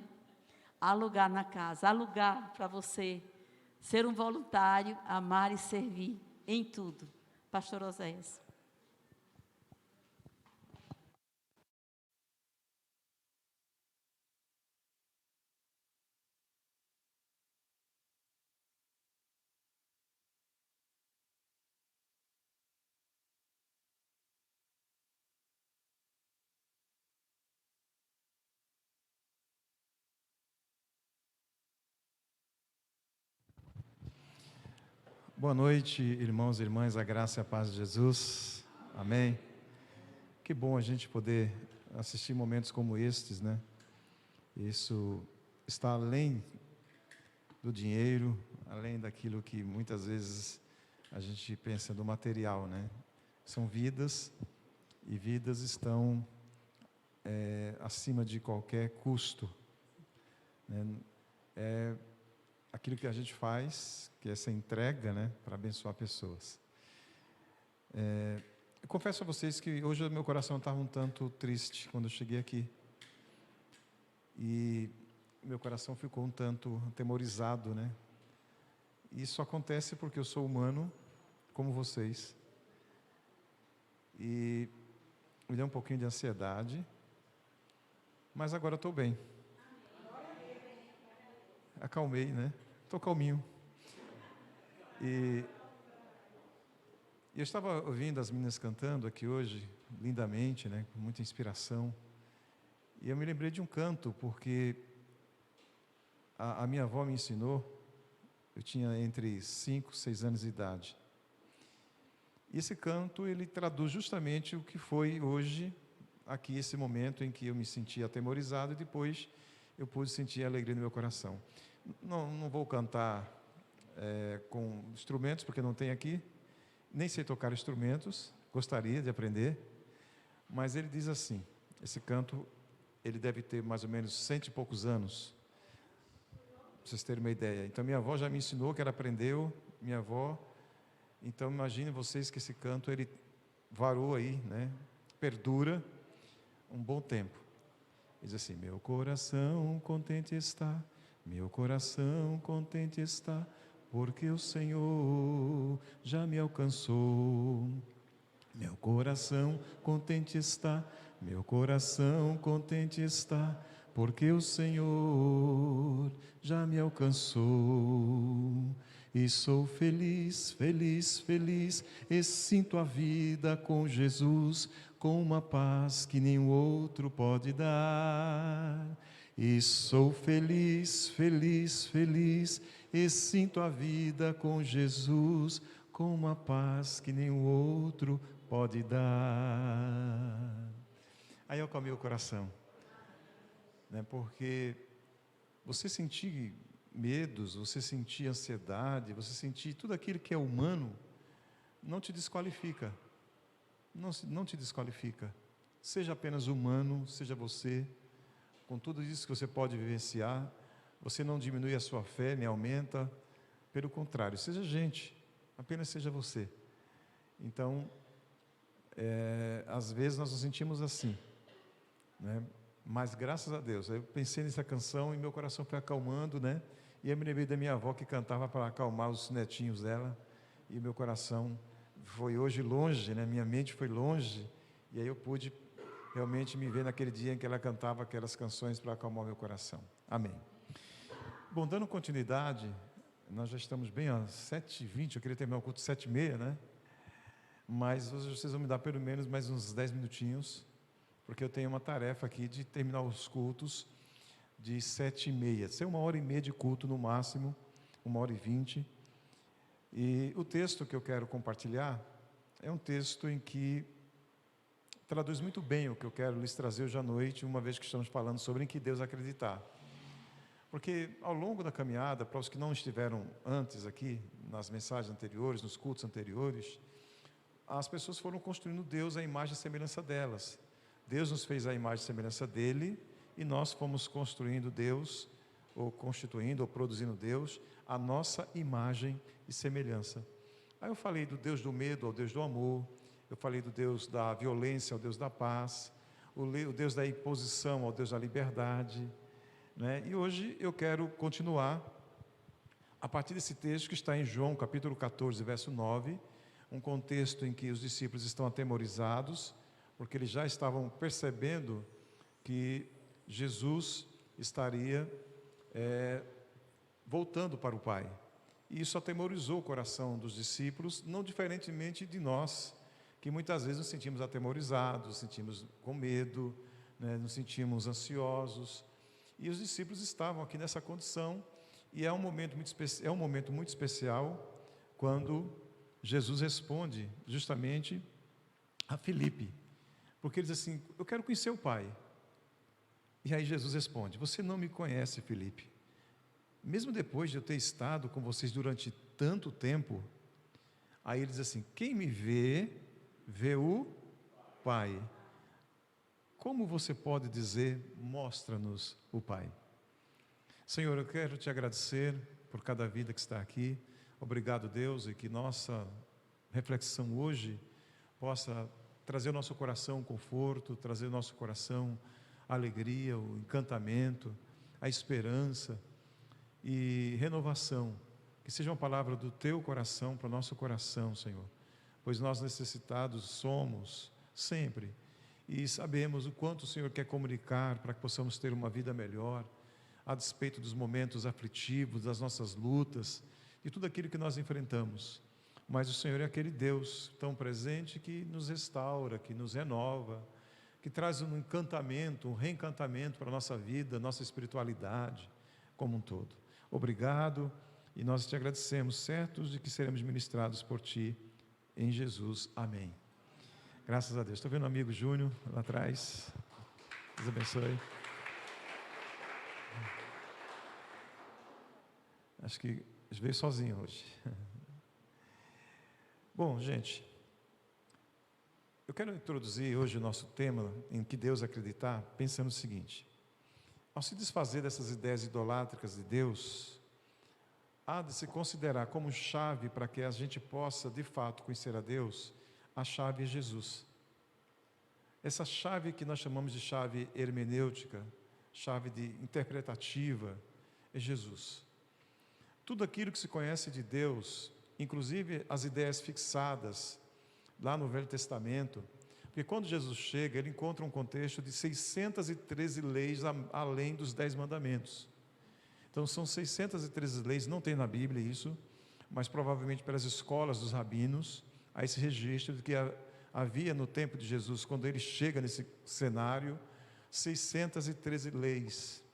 Há lugar na casa, há lugar para você ser um voluntário, amar e servir em tudo. Pastor Oséias. Boa noite, irmãos e irmãs, a graça e a paz de Jesus. Amém. Que bom a gente poder assistir momentos como estes, né? Isso está além do dinheiro, além daquilo que muitas vezes a gente pensa do material, né? São vidas, e vidas estão acima de qualquer custo, né? Aquilo que a gente faz, que é essa entrega, né, para abençoar pessoas. Eu confesso a vocês que hoje o meu coração estava um tanto triste quando eu cheguei aqui. E meu coração ficou um tanto atemorizado, né? Isso acontece porque eu sou humano, como vocês. E me deu um pouquinho de ansiedade, mas agora eu estou bem. Acalmei, né? Estou calminho. E E eu estava ouvindo as meninas cantando aqui hoje, lindamente, né, com muita inspiração. E eu me lembrei de um canto, porque a minha avó me ensinou, eu tinha entre 5 e 6 anos de idade. E esse canto, ele traduz justamente o que foi hoje, aqui, esse momento em que eu me senti atemorizado e depois eu pude sentir a alegria no meu coração. Não vou cantar com instrumentos, porque não tem aqui, nem sei tocar instrumentos, gostaria de aprender, mas ele diz assim, esse canto, ele deve ter mais ou menos 100 e poucos anos, para vocês terem uma ideia. Então, minha avó já me ensinou, que ela aprendeu, minha avó. Então, imaginem vocês que esse canto, ele varou aí, né? Perdura um bom tempo. Diz assim: meu coração contente está, meu coração contente está, porque o Senhor já me alcançou. Meu coração contente está, meu coração contente está, porque o Senhor já me alcançou. E sou feliz, feliz, feliz, e sinto a vida com Jesus, com uma paz que nenhum outro pode dar. E sou feliz, feliz, feliz, e sinto a vida com Jesus, com uma paz que nenhum outro pode dar. Aí eu acalmei o coração, né? Porque você sentir medos, você sentir ansiedade, você sentir tudo aquilo que é humano, não te desqualifica, não te desqualifica. Seja apenas humano, seja você, com tudo isso que você pode vivenciar, você não diminui a sua fé, nem aumenta, pelo contrário, seja gente, apenas seja você. Então, às vezes nós nos sentimos assim, né? Mas graças a Deus, eu pensei nessa canção e meu coração foi acalmando, né? E eu me lembrei da minha avó que cantava para acalmar os netinhos dela, e meu coração foi hoje longe, né? Minha mente foi longe, e aí eu pude realmente me ver naquele dia em que ela cantava aquelas canções para acalmar o meu coração. Amém. Bom, dando continuidade, nós já estamos bem às 7h20, eu queria terminar o culto 7h30, né? Mas hoje vocês vão me dar pelo menos mais uns 10 minutinhos, porque eu tenho uma tarefa aqui de terminar os cultos de 7h30, ser 1h30 de culto no máximo, 1h20. E o texto que eu quero compartilhar é um texto em que traduz muito bem o que eu quero lhes trazer hoje à noite, uma vez que estamos falando sobre em que Deus acreditar. Porque ao longo da caminhada, para os que não estiveram antes aqui, nas mensagens anteriores, nos cultos anteriores, as pessoas foram construindo Deus à imagem e semelhança delas. Deus nos fez a imagem e semelhança dele, e nós fomos construindo Deus, ou constituindo, ou produzindo Deus, a nossa imagem e semelhança. Aí eu falei do Deus do medo ao Deus do amor, eu falei do Deus da violência ao Deus da paz, o Deus da imposição ao Deus da liberdade, né? E hoje eu quero continuar a partir desse texto que está em João capítulo 14, verso 9, um contexto em que os discípulos estão atemorizados, porque eles já estavam percebendo que Jesus estaria voltando para o Pai. E isso atemorizou o coração dos discípulos, não diferentemente de nós, que muitas vezes nos sentimos atemorizados, nos sentimos com medo, né, nos sentimos ansiosos. E os discípulos estavam aqui nessa condição, e é um momento muito especial quando Jesus responde justamente a Filipe, porque ele diz assim: eu quero conhecer o Pai. E aí Jesus responde: você não me conhece, Filipe. Mesmo depois de eu ter estado com vocês durante tanto tempo. Aí ele diz assim: quem me vê, vê o Pai. Como você pode dizer, mostra-nos o Pai? Senhor, eu quero te agradecer por cada vida que está aqui. Obrigado, Deus, e que nossa reflexão hoje possa trazer ao nosso coração conforto, trazer ao nosso coração a alegria, o encantamento, a esperança e renovação. Que seja uma palavra do teu coração para o nosso coração, Senhor, pois nós necessitados somos sempre, e sabemos o quanto o Senhor quer comunicar para que possamos ter uma vida melhor, a despeito dos momentos aflitivos, das nossas lutas, de tudo aquilo que nós enfrentamos. mas o Senhor é aquele Deus tão presente que nos restaura, que nos renova, que traz um encantamento, um reencantamento para a nossa vida, nossa espiritualidade como um todo. Obrigado, e nós te agradecemos, certos de que seremos ministrados por Ti, em Jesus. Amém. Graças a Deus. Estou vendo o amigo Júnior lá atrás. Deus abençoe. Acho que veio sozinho hoje. Bom, gente, eu quero introduzir hoje o nosso tema, em que Deus acreditar, pensando o seguinte: ao se desfazer dessas ideias idolátricas de Deus, há de se considerar como chave para que a gente possa, de fato, conhecer a Deus, a chave é Jesus. Essa chave que nós chamamos de chave hermenêutica, chave interpretativa, é Jesus. Tudo aquilo que se conhece de Deus, inclusive as ideias fixadas lá no Velho Testamento, porque quando Jesus chega, ele encontra um contexto de 613 leis além dos 10 mandamentos. Então são 613 leis, não tem na Bíblia isso, mas provavelmente pelas escolas dos rabinos, há esse registro de que havia no tempo de Jesus, quando ele chega nesse cenário, 613 leis.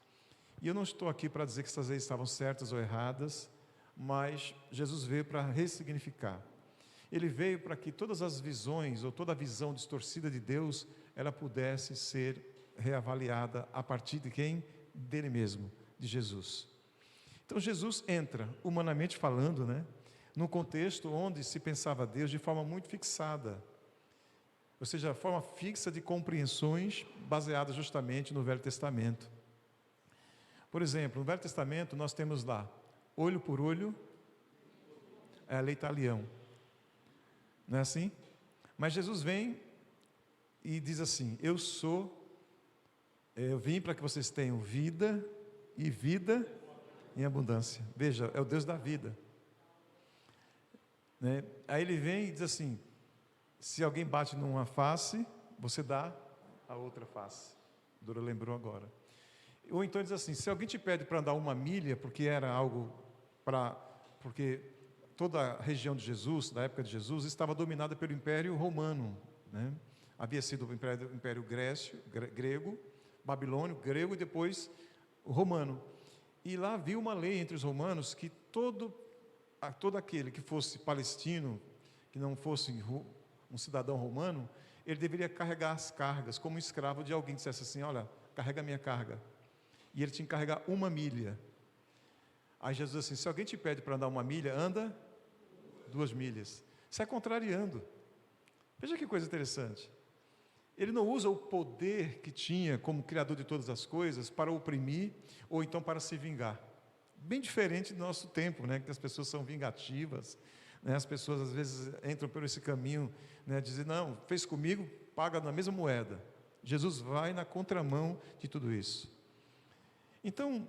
E eu não estou aqui para dizer que essas leis estavam certas ou erradas, mas Jesus veio para ressignificar. Ele veio para que todas as visões, ou toda a visão distorcida de Deus, ela pudesse ser reavaliada a partir de quem? Dele mesmo, de Jesus. Então Jesus entra, humanamente falando, num contexto onde se pensava Deus de forma muito fixada, ou seja, a forma fixa de compreensões baseadas justamente no Velho Testamento. Por exemplo, no Velho Testamento nós temos lá, olho por olho, é a lei talião. Não é assim? Mas Jesus vem e diz assim: eu vim para que vocês tenham vida e vida em abundância. Veja, é o Deus da vida. Aí ele vem e diz assim: se alguém bate numa face, você dá a outra face. Dora lembrou agora. Ou então diz assim: se alguém te pede para andar 1 milha, porque era algo porque toda a região de Jesus, da época de Jesus, estava dominada pelo Império Romano, Havia sido o Império grego, babilônio, grego e depois o romano. E lá havia uma lei entre os romanos que todo aquele que fosse palestino, que não fosse um cidadão romano, ele deveria carregar as cargas, como um escravo de alguém que dissesse assim: olha, carrega a minha carga. E ele tinha que carregar 1 milha. Aí Jesus disse assim: se alguém te pede para andar 1 milha, anda 2 milhas. Sai contrariando. Veja que coisa interessante. Ele não usa o poder que tinha como criador de todas as coisas para oprimir ou então para se vingar. Bem diferente do nosso tempo, que as pessoas são vingativas, as pessoas às vezes entram por esse caminho, dizem: não, fez comigo, paga na mesma moeda. Jesus vai na contramão de tudo isso. Então,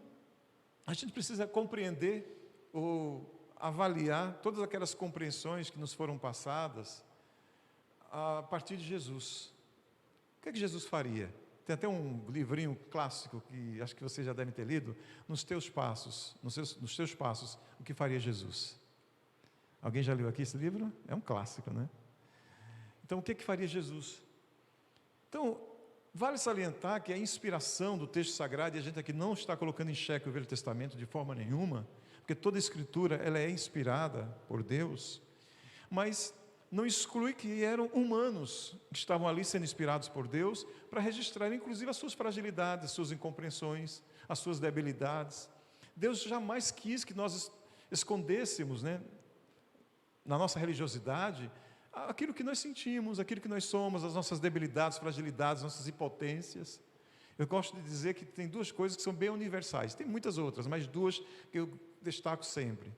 a gente precisa compreender ou avaliar todas aquelas compreensões que nos foram passadas a partir de Jesus. O que é que Jesus faria? Tem até um livrinho clássico que acho que vocês já devem ter lido, nos teus passos, o que faria Jesus? Alguém já leu aqui esse livro? É um clássico, Então, o que é que faria Jesus? Então, vale salientar que a inspiração do texto sagrado, e a gente aqui não está colocando em xeque o Velho Testamento de forma nenhuma, porque toda a Escritura ela é inspirada por Deus, mas não exclui que eram humanos que estavam ali sendo inspirados por Deus para registrar inclusive as suas fragilidades, as suas incompreensões, as suas debilidades. Deus jamais quis que nós escondêssemos, na nossa religiosidade, aquilo que nós sentimos, aquilo que nós somos, as nossas debilidades, fragilidades, nossas impotências. Eu gosto de dizer que tem 2 coisas que são bem universais. Tem muitas outras, mas 2 que eu destaco sempre.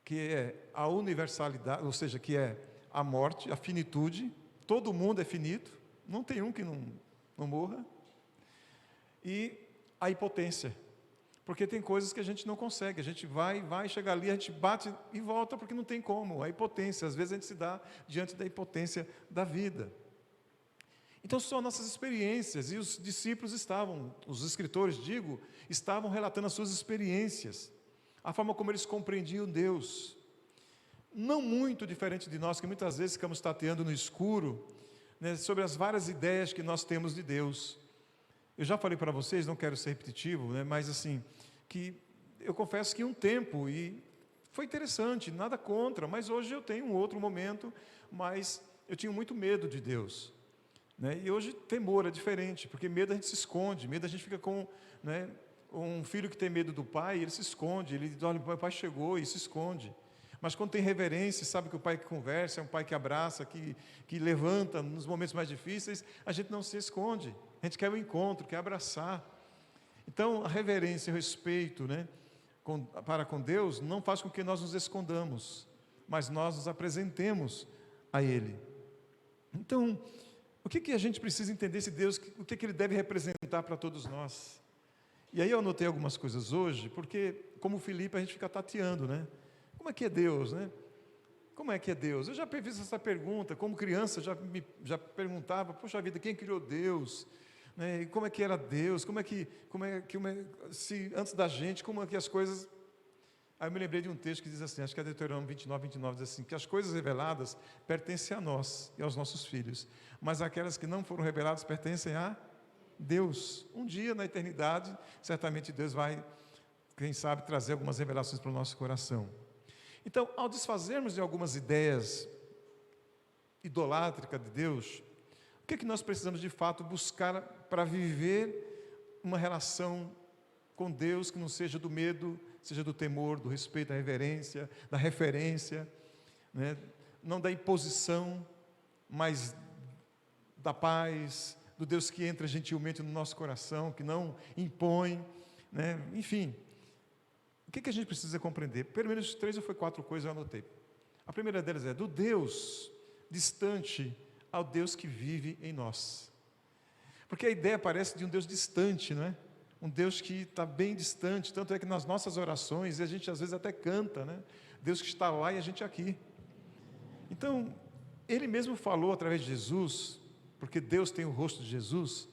Que é a universalidade, ou seja, que é a morte, a finitude. Todo mundo é finito, não tem um que não morra. E a impotência. Porque tem coisas que a gente não consegue, a gente vai, chega ali, a gente bate e volta porque não tem como, a impotência, às vezes a gente se dá diante da impotência da vida. Então são nossas experiências, e os discípulos os escritores, estavam relatando as suas experiências, a forma como eles compreendiam Deus. não muito diferente de nós, que muitas vezes ficamos tateando no escuro, né, sobre as várias ideias que nós temos de Deus. Eu já falei para vocês, não quero ser repetitivo, né, mas assim, que eu confesso que um tempo, e foi interessante, nada contra, mas hoje eu tenho um outro momento, mas eu tinha muito medo de Deus, né, e hoje temor é diferente, porque medo a gente se esconde, medo a gente fica com, né, um filho que tem medo do pai, ele se esconde, ele diz, olha, meu pai chegou e se esconde. Mas quando tem reverência, sabe que o pai que conversa, é um pai que abraça, que levanta nos momentos mais difíceis, a gente não se esconde, a gente quer o encontro, quer abraçar. Então, a reverência e o respeito, né, para com Deus, não faz com que nós nos escondamos, mas nós nos apresentemos a Ele. Então, o que a gente precisa entender esse Deus, o que Ele deve representar para todos nós? E aí eu anotei algumas coisas hoje, porque, como Filipe, a gente fica tateando, né? Como é que é Deus, né? Como é que é Deus? Eu já fiz essa pergunta, como criança, já perguntava, poxa vida, quem criou Deus? Né? E como é que era Deus? Se antes da gente, como é que as coisas... Aí eu me lembrei de um texto que diz assim, acho que é Deuteronômio 29, diz assim, que as coisas reveladas pertencem a nós e aos nossos filhos, mas aquelas que não foram reveladas pertencem a Deus. Um dia, na eternidade, certamente Deus vai, quem sabe, trazer algumas revelações para o nosso coração. Então, ao desfazermos de algumas ideias idolátricas de Deus, o que nós precisamos de fato buscar para viver uma relação com Deus que não seja do medo, seja do temor, do respeito, da reverência, da referência, né? Não da imposição, mas da paz, do Deus que entra gentilmente no nosso coração, que não impõe, né? Enfim. O que a gente precisa compreender? Pelo menos 3 ou 4 coisas eu anotei. A primeira delas é do Deus distante ao Deus que vive em nós. Porque a ideia parece de um Deus distante, não é? Um Deus que está bem distante, tanto é que nas nossas orações, e a gente às vezes até canta, né? Deus que está lá e a gente aqui. Então, Ele mesmo falou através de Jesus, porque Deus tem o rosto de Jesus,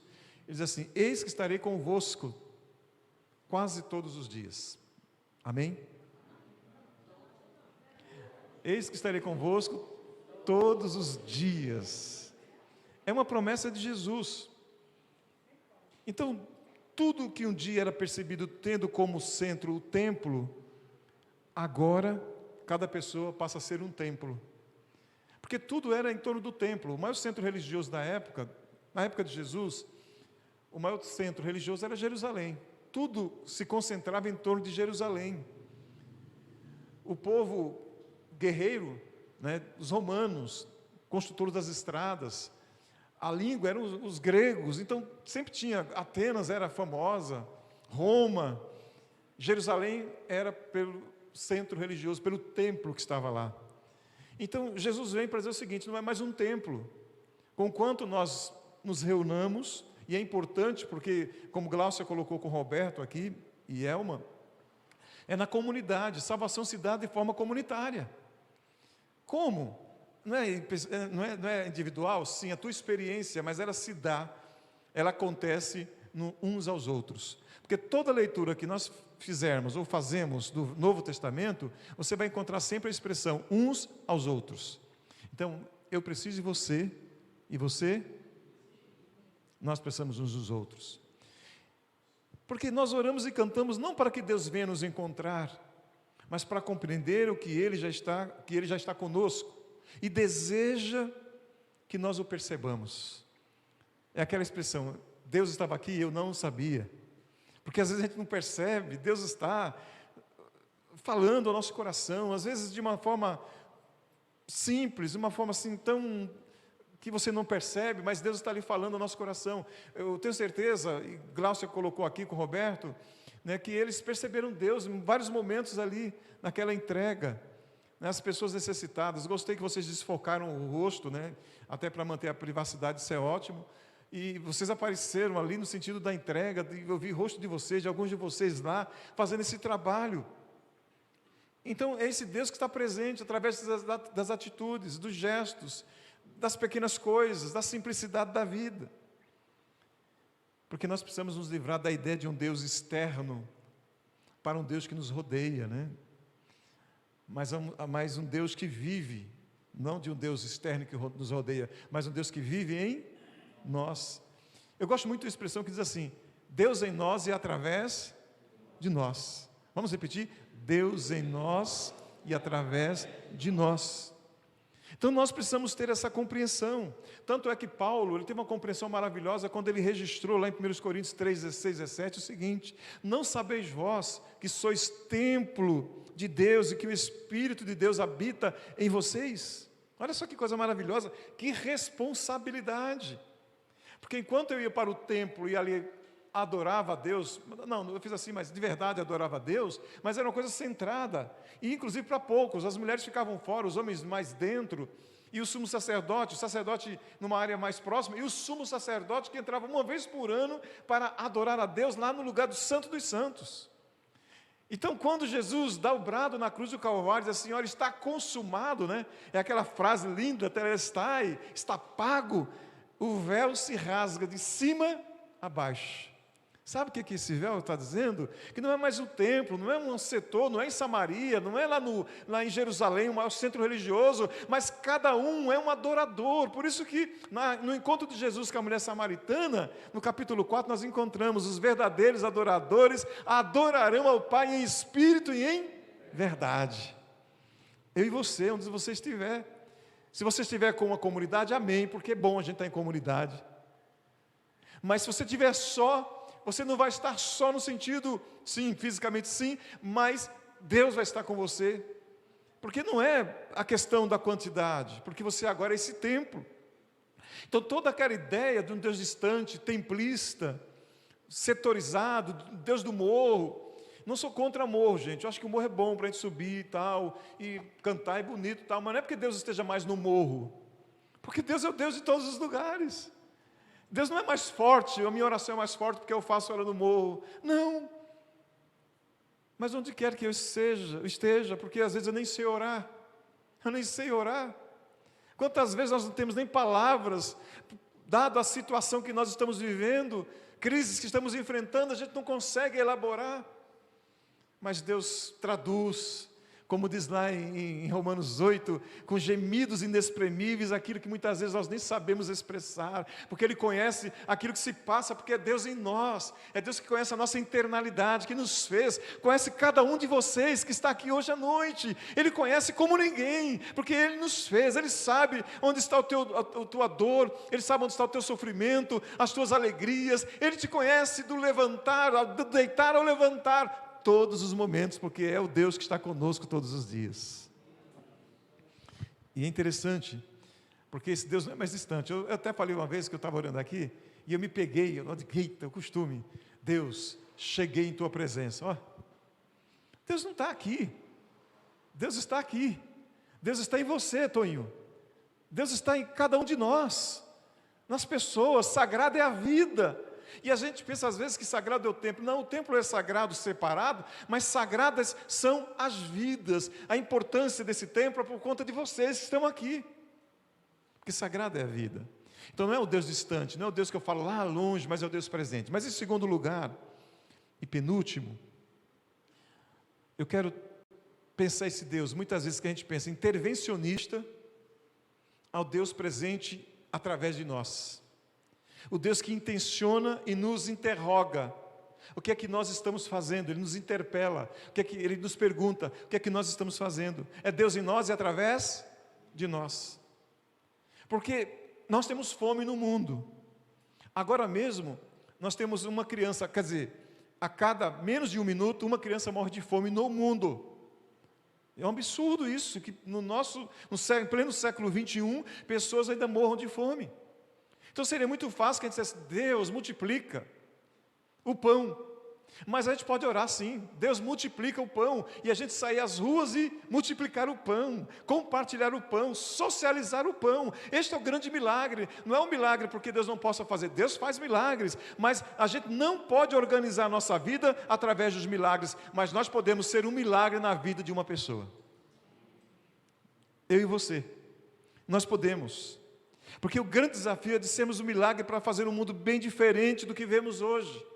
Ele diz assim, eis que estarei convosco quase todos os dias. Amém? Eis que estarei convosco todos os dias. É uma promessa de Jesus. Então, tudo que um dia era percebido tendo como centro o templo, agora, cada pessoa passa a ser um templo. Porque tudo era em torno do templo. O maior centro religioso da época, na época de Jesus, o maior centro religioso era Jerusalém. Tudo se concentrava em torno de Jerusalém. O povo guerreiro, né, os romanos, construtores das estradas, a língua eram os gregos, então sempre tinha, Atenas era famosa, Roma, Jerusalém era pelo centro religioso, pelo templo que estava lá. Então Jesus vem para dizer o seguinte, não é mais um templo, conquanto nós nos reunamos, e é importante porque, como Glaucia colocou com Roberto aqui, e Elma, é na comunidade, salvação se dá de forma comunitária. Como? Não é individual? Sim, a tua experiência, mas ela se dá, ela acontece uns aos outros. Porque toda leitura que nós fizermos ou fazemos do Novo Testamento, você vai encontrar sempre a expressão uns aos outros. Então, eu preciso de você, e você, nós precisamos uns dos outros. Porque nós oramos e cantamos não para que Deus venha nos encontrar, mas para compreender o que Ele já está conosco e deseja que nós o percebamos. É aquela expressão, Deus estava aqui e eu não o sabia. Porque às vezes a gente não percebe, Deus está falando ao nosso coração, às vezes de uma forma simples, de uma forma assim tão que você não percebe, mas Deus está ali falando ao nosso coração. Eu tenho certeza, e Glaucia colocou aqui com o Roberto, né, que eles perceberam Deus em vários momentos ali, naquela entrega, né, as pessoas necessitadas. Gostei que vocês desfocaram o rosto, né, até para manter a privacidade, isso é ótimo. E vocês apareceram ali no sentido da entrega, eu vi o rosto de vocês, de alguns de vocês lá, fazendo esse trabalho. Então, é esse Deus que está presente através das atitudes, dos gestos, das pequenas coisas, da simplicidade da vida. Porque nós precisamos nos livrar da ideia de um Deus externo para um Deus que nos rodeia, né? mas um Deus que vive, não de um Deus externo que nos rodeia, mas um Deus que vive em nós. Eu gosto muito da expressão que diz assim: Deus em nós e através de nós. Vamos repetir? Deus em nós e através de nós. Então nós precisamos ter essa compreensão. Tanto é que Paulo, ele teve uma compreensão maravilhosa quando ele registrou lá em 1 Coríntios 3, 16, 17 o seguinte: não sabeis vós que sois templo de Deus e que o Espírito de Deus habita em vocês? Olha só que coisa maravilhosa, que responsabilidade. Porque enquanto eu ia para o templo e ali adorava a Deus, não, eu fiz assim, mas de verdade adorava a Deus, mas era uma coisa centrada, e inclusive para poucos, as mulheres ficavam fora, os homens mais dentro, e o sumo sacerdote, o sacerdote numa área mais próxima, e o sumo sacerdote que entrava uma vez por ano para adorar a Deus lá no lugar do Santo dos Santos. Então, quando Jesus dá o brado na cruz do Calvário, diz assim: olha, está consumado, né? É aquela frase linda, telestai, está pago, o véu se rasga de cima a baixo. Sabe o que esse véu está dizendo? Que não é mais o templo, não é um setor, não é em Samaria, não é lá em Jerusalém, o maior centro religioso, mas cada um é um adorador. Por isso que no encontro de Jesus com a mulher samaritana, no capítulo 4, nós encontramos: os verdadeiros adoradores adorarão ao Pai em espírito e em verdade. Eu e você, onde você estiver. Se você estiver com uma comunidade, amém, porque é bom a gente estar em comunidade. Mas se você estiver só, você não vai estar só no sentido, sim, fisicamente sim, mas Deus vai estar com você. Porque não é a questão da quantidade, porque você agora é esse templo. Então toda aquela ideia de um Deus distante, templista, setorizado, Deus do morro. Não sou contra morro, gente. Eu acho que o morro é bom para a gente subir e tal, e cantar é bonito e tal, mas não é porque Deus esteja mais no morro, porque Deus é o Deus de todos os lugares. Deus não é mais forte, a minha oração é mais forte porque eu faço ela no morro. Não. Mas onde quer que eu esteja, porque às vezes eu nem sei orar. Eu nem sei orar. Quantas vezes nós não temos nem palavras, dado a situação que nós estamos vivendo, crises que estamos enfrentando, a gente não consegue elaborar. Mas Deus traduz, como diz lá em Romanos 8, com gemidos inexprimíveis, aquilo que muitas vezes nós nem sabemos expressar, porque Ele conhece aquilo que se passa, porque é Deus em nós, é Deus que conhece a nossa internalidade, que nos fez, conhece cada um de vocês que está aqui hoje à noite, Ele conhece como ninguém, porque Ele nos fez, Ele sabe onde está a tua dor, Ele sabe onde está o teu sofrimento, as tuas alegrias, Ele te conhece do levantar, do deitar ao levantar, todos os momentos, porque é o Deus que está conosco todos os dias. E é interessante, porque esse Deus não é mais distante. Eu até falei uma vez que eu estava orando aqui, e eu me peguei, eita, o costume, Deus, cheguei em tua presença. Ó, Deus não está aqui, Deus está aqui, Deus está em você, Toninho, Deus está em cada um de nós, nas pessoas. Sagrada é a vida. E a gente pensa às vezes que sagrado é o templo. Não, o templo é sagrado, separado, mas sagradas são as vidas. A importância desse templo é por conta de vocês que estão aqui, porque sagrada é a vida. Então não é o Deus distante, não é o Deus que eu falo lá longe, mas é o Deus presente. Mas em segundo lugar, e penúltimo, eu quero pensar esse Deus, muitas vezes que a gente pensa intervencionista, ao Deus presente através de nós. O Deus que intenciona e nos interroga. O que é que nós estamos fazendo? Ele nos interpela. Ele nos pergunta, o que é que nós estamos fazendo? É Deus em nós e através de nós. Porque nós temos fome no mundo. Agora mesmo, nós temos uma criança, quer dizer, a cada menos de um minuto, uma criança morre de fome no mundo. É um absurdo isso, que em pleno século XXI, pessoas ainda morram de fome. Então seria muito fácil que a gente dissesse: Deus, multiplica o pão. Mas a gente pode orar sim, Deus multiplica o pão, e a gente sair às ruas e multiplicar o pão, compartilhar o pão, socializar o pão. Este é o grande milagre. Não é um milagre porque Deus não possa fazer, Deus faz milagres, mas a gente não pode organizar a nossa vida através dos milagres, mas nós podemos ser um milagre na vida de uma pessoa. Eu e você, nós podemos. Porque o grande desafio é de sermos um milagre para fazer um mundo bem diferente do que vemos hoje.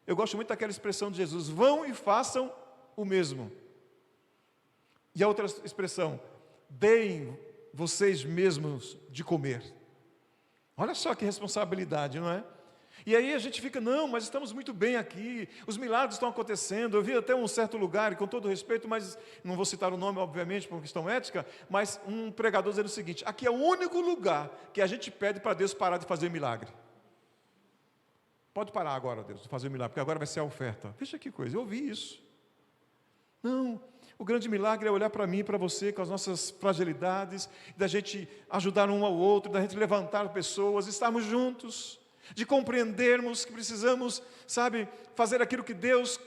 Eu gosto muito daquela expressão de Jesus: vão e façam o mesmo. E a outra expressão, deem vocês mesmos de comer. Olha só que responsabilidade, não é? E aí a gente fica, não, mas estamos muito bem aqui, os milagres estão acontecendo. Eu vi até um certo lugar, e com todo respeito, mas não vou citar o nome, obviamente, por uma questão ética, mas um pregador dizendo o seguinte: aqui é o único lugar que a gente pede para Deus parar de fazer milagre. Pode parar agora, Deus, de fazer milagre, porque agora vai ser a oferta. Veja que coisa, eu ouvi isso. Não, o grande milagre é olhar para mim e para você com as nossas fragilidades, da gente ajudar um ao outro, da gente levantar pessoas, estarmos juntos, de compreendermos que precisamos, sabe, fazer aquilo que Deus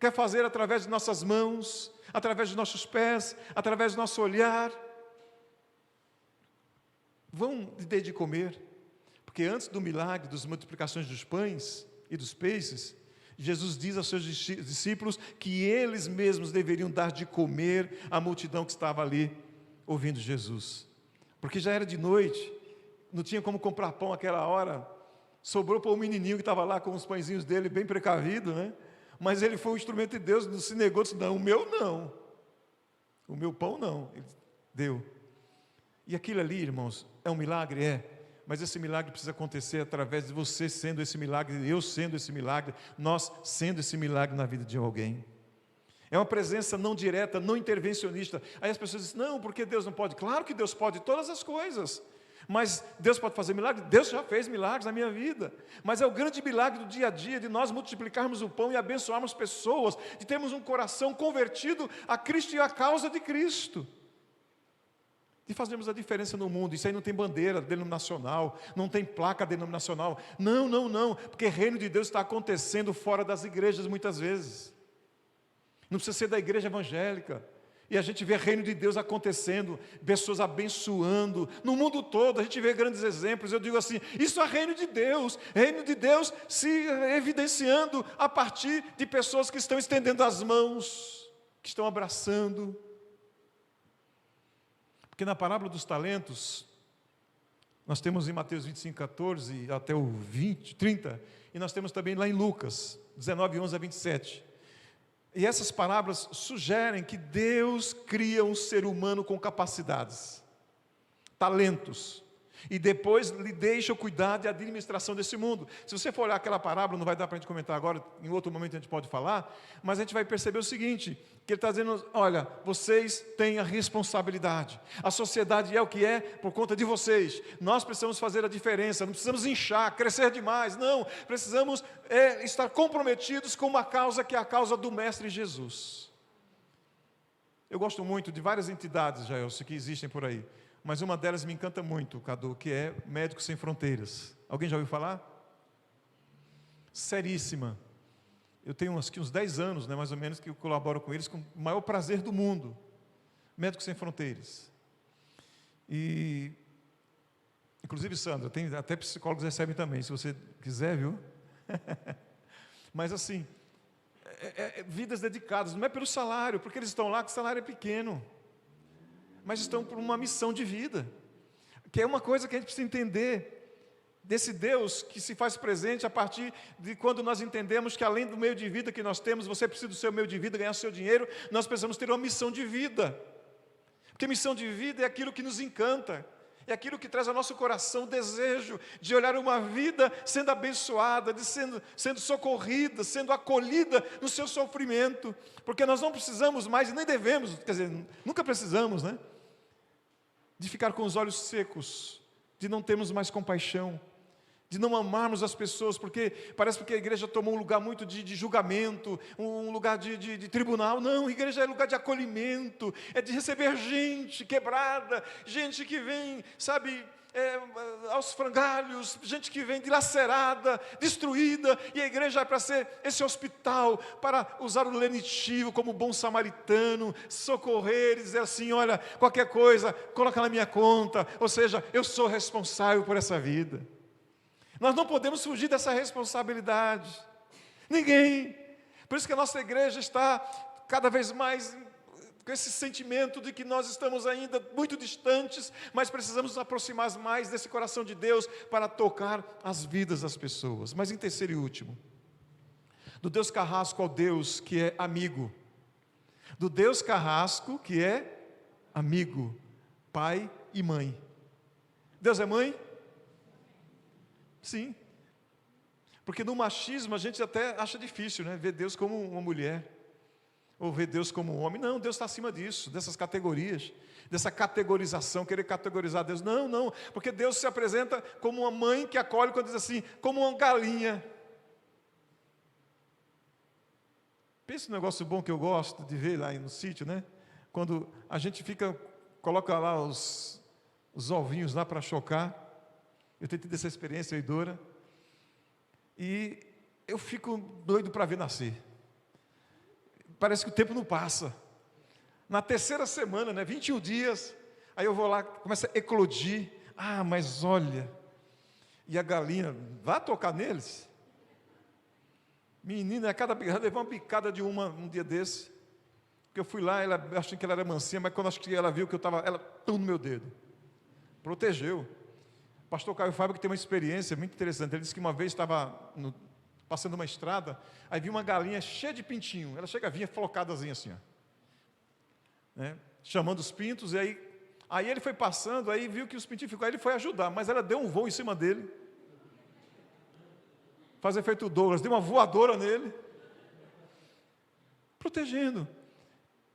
quer fazer através de nossas mãos, através de nossos pés, através do nosso olhar. Vão lhe dar de comer, porque antes do milagre, das multiplicações dos pães e dos peixes, Jesus diz aos seus discípulos que eles mesmos deveriam dar de comer à multidão que estava ali ouvindo Jesus, porque já era de noite, não tinha como comprar pão àquela hora, sobrou para o menininho que estava lá com os pãezinhos dele, bem precavido, né? Mas ele foi um instrumento de Deus, não se negou, disse, não, o meu não, o meu pão não, ele deu. E aquilo ali, irmãos, é um milagre? É. Mas esse milagre precisa acontecer através de você sendo esse milagre, eu sendo esse milagre, nós sendo esse milagre na vida de alguém. É uma presença não direta, não intervencionista. Aí as pessoas dizem, não, porque Deus não pode. Claro que Deus pode todas as coisas. Mas Deus pode fazer milagres? Deus já fez milagres na minha vida. Mas é o grande milagre do dia a dia, de nós multiplicarmos o pão e abençoarmos pessoas, de termos um coração convertido a Cristo e à causa de Cristo. E fazemos a diferença no mundo. Isso aí não tem bandeira denominacional, não tem placa denominacional. Não, não, não, porque o reino de Deus está acontecendo fora das igrejas muitas vezes. Não precisa ser da igreja evangélica. E a gente vê o reino de Deus acontecendo, pessoas abençoando. No mundo todo a gente vê grandes exemplos. Eu digo assim, isso é reino de Deus se evidenciando a partir de pessoas que estão estendendo as mãos, que estão abraçando. Porque na parábola dos talentos, nós temos em Mateus 25, 14 até o 30, e nós temos também lá em Lucas 19, 11 a 27. E essas parábolas sugerem que Deus cria um ser humano com capacidades, talentos, e depois lhe deixa o cuidado e a administração desse mundo. Se você for olhar aquela parábola, não vai dar para a gente comentar agora, em outro momento a gente pode falar, mas a gente vai perceber o seguinte, que ele está dizendo, olha, vocês têm a responsabilidade, a sociedade é o que é por conta de vocês, nós precisamos fazer a diferença, não precisamos inchar, crescer demais, não, precisamos estar comprometidos com uma causa que é a causa do Mestre Jesus. Eu gosto muito de várias entidades, Jaelson, que existem por aí, mas uma delas me encanta muito, Cadu, que é Médicos Sem Fronteiras. Alguém já ouviu falar? Seríssima. Eu tenho uns 10 anos, né, mais ou menos, que eu colaboro com eles com o maior prazer do mundo. Médicos Sem Fronteiras. E, inclusive, Sandra, tem, até psicólogos recebem também, se você quiser, viu? Mas assim, vidas dedicadas, não é pelo salário, porque eles estão lá que o salário é pequeno, mas estão por uma missão de vida, que é uma coisa que a gente precisa entender, desse Deus que se faz presente a partir de quando nós entendemos que além do meio de vida que nós temos, você precisa do seu meio de vida, ganhar o seu dinheiro, nós precisamos ter uma missão de vida, porque missão de vida é aquilo que nos encanta, é aquilo que traz ao nosso coração o desejo de olhar uma vida sendo abençoada, de sendo socorrida, sendo acolhida no seu sofrimento, porque nós não precisamos mais, e nem devemos, quer dizer, nunca precisamos, né? De ficar com os olhos secos, de não termos mais compaixão, de não amarmos as pessoas, porque parece que a igreja tomou um lugar muito de julgamento, um lugar de tribunal. Não, a igreja é lugar de acolhimento, é de receber gente quebrada, gente que vem, sabe, aos frangalhos, gente que vem dilacerada, destruída, e a igreja é para ser esse hospital, para usar o lenitivo como bom samaritano, socorrer e dizer assim, olha, qualquer coisa, coloca na minha conta, ou seja, eu sou responsável por essa vida. Nós não podemos fugir dessa responsabilidade, ninguém. Por isso que a nossa igreja está cada vez mais com esse sentimento de que nós estamos ainda muito distantes, mas precisamos nos aproximar mais desse coração de Deus para tocar as vidas das pessoas. Mas em terceiro e último, do Deus carrasco ao Deus que é amigo, do Deus carrasco, que é amigo, pai e mãe. Deus é mãe? Sim. Porque no machismo a gente até acha difícil, né? Ver Deus como uma mulher, ou ver Deus como um homem. Não, Deus está acima disso, dessas categorias, dessa categorização, querer categorizar Deus. Não, não, porque Deus se apresenta como uma mãe que acolhe, quando diz assim, como uma galinha. Pensa no negócio bom que eu gosto de ver lá no sítio, né? Quando a gente coloca lá os ovinhos lá para chocar. Eu tenho tido essa experiência, eu e Dora, e eu fico doido para ver nascer. Parece que o tempo não passa. Na terceira semana, né, 21 dias, aí eu vou lá, começa a eclodir. Ah, mas olha, e a galinha, vai tocar neles? Menina, a cada bicada, levou uma bicada de um dia desse, porque eu fui lá, eu achei que ela era mansinha, mas quando acho que ela viu que eu estava, ela pum no meu dedo, protegeu. O pastor Caio Fábio, que tem uma experiência muito interessante, ele disse que uma vez estava passando uma estrada, aí viu uma galinha cheia de pintinho, ela vinha flocadazinha assim, ó, né, chamando os pintos, e aí ele foi passando, aí viu que os pintinhos ficou, aí ele foi ajudar, mas ela deu um voo em cima dele, fazer feito o Douglas, deu uma voadora nele, protegendo.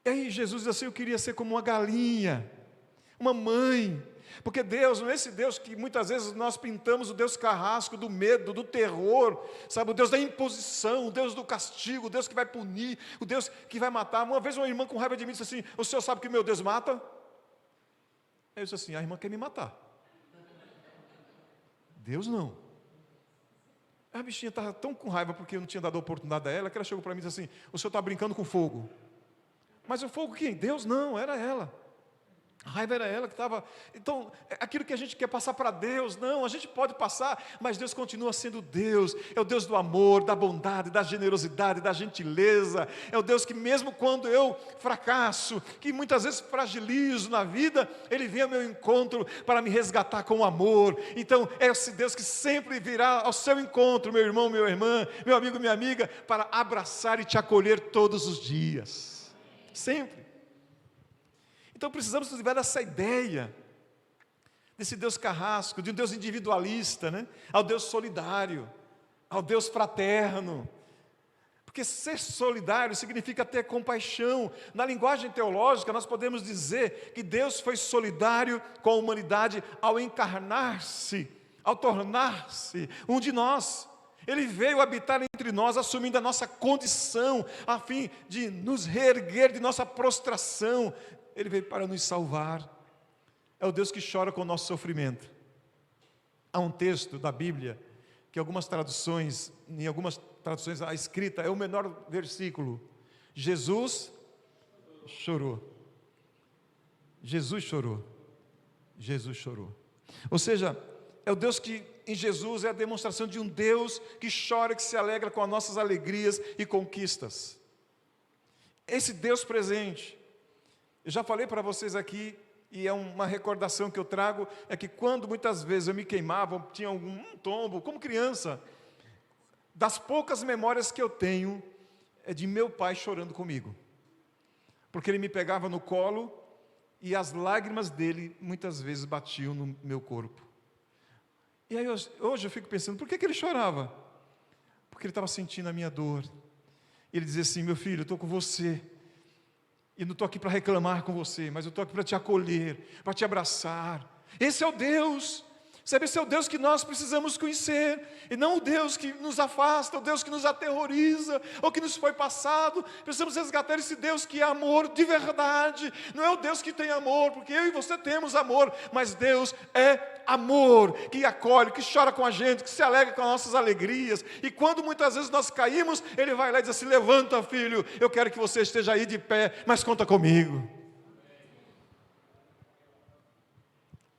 E aí Jesus diz assim, eu queria ser como uma galinha, uma mãe, porque Deus, não é esse Deus que muitas vezes nós pintamos, o Deus carrasco, do medo, do terror, sabe, o Deus da imposição, o Deus do castigo, o Deus que vai punir, o Deus que vai matar. Uma vez uma irmã com raiva de mim disse assim, o senhor sabe que meu Deus mata? Aí eu disse assim, a irmã quer me matar. Deus não. A bichinha estava tão com raiva porque eu não tinha dado a oportunidade a ela, que ela chegou para mim e disse assim, o senhor está brincando com fogo. Mas o fogo quem? Deus não, era ela. A raiva era ela que estava. Então, aquilo que a gente quer passar para Deus, não, a gente pode passar, mas Deus continua sendo Deus. É o Deus do amor, da bondade, da generosidade, da gentileza. É o Deus que mesmo quando eu fracasso, que muitas vezes fragilizo na vida, Ele vem ao meu encontro para me resgatar com amor. Então, é esse Deus que sempre virá ao seu encontro, meu irmão, minha irmã, meu amigo, minha amiga, para abraçar e te acolher todos os dias. Sempre. Então precisamos nos livrar dessa ideia, desse Deus carrasco, de um Deus individualista, né? Ao Deus solidário, ao Deus fraterno. Porque ser solidário significa ter compaixão. Na linguagem teológica, nós podemos dizer que Deus foi solidário com a humanidade ao encarnar-se, ao tornar-se um de nós. Ele veio habitar entre nós, assumindo a nossa condição, a fim de nos reerguer de nossa prostração. Ele veio para nos salvar. É o Deus que chora com o nosso sofrimento. Há um texto da Bíblia, que em algumas traduções a escrita é o menor versículo. Jesus chorou. Jesus chorou. Jesus chorou. Ou seja, é o Deus que em Jesus é a demonstração de um Deus que chora, que se alegra com as nossas alegrias e conquistas. Esse Deus presente, eu já falei para vocês aqui, e é uma recordação que eu trago, é que quando muitas vezes eu me queimava, tinha algum tombo, como criança, das poucas memórias que eu tenho, é de meu pai chorando comigo. Porque ele me pegava no colo, e as lágrimas dele muitas vezes batiam no meu corpo. E aí hoje eu fico pensando, por que ele chorava? Porque ele estava sentindo a minha dor. E ele dizia assim, meu filho, eu estou com você. E não estou aqui para reclamar com você, mas eu estou aqui para te acolher, para te abraçar. Esse é o Deus, sabe, esse é o Deus que nós precisamos conhecer, e não o Deus que nos afasta, o Deus que nos aterroriza, ou que nos foi passado. Precisamos resgatar esse Deus que é amor de verdade. Não é o Deus que tem amor, porque eu e você temos amor, mas Deus é amor, que acolhe, que chora com a gente, que se alegra com as nossas alegrias. E quando muitas vezes nós caímos, Ele vai lá e diz assim, levanta, filho, eu quero que você esteja aí de pé, mas conta comigo.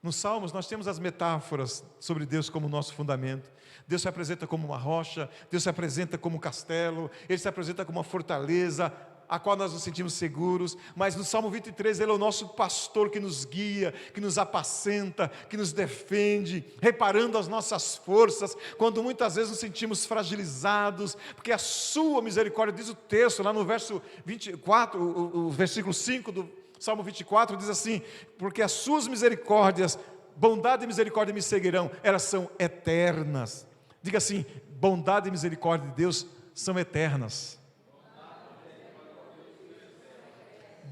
Nos Salmos nós temos as metáforas sobre Deus como nosso fundamento. Deus se apresenta como uma rocha, Deus se apresenta como um castelo, Ele se apresenta como uma fortaleza, a qual nós nos sentimos seguros, mas no Salmo 23 Ele é o nosso pastor que nos guia, que nos apacenta, que nos defende, reparando as nossas forças, quando muitas vezes nos sentimos fragilizados, porque a sua misericórdia, diz o texto lá no verso 24, o versículo 5 do Salmo 24, diz assim: porque as suas misericórdias, bondade e misericórdia me seguirão, elas são eternas. Diga assim: bondade e misericórdia de Deus são eternas.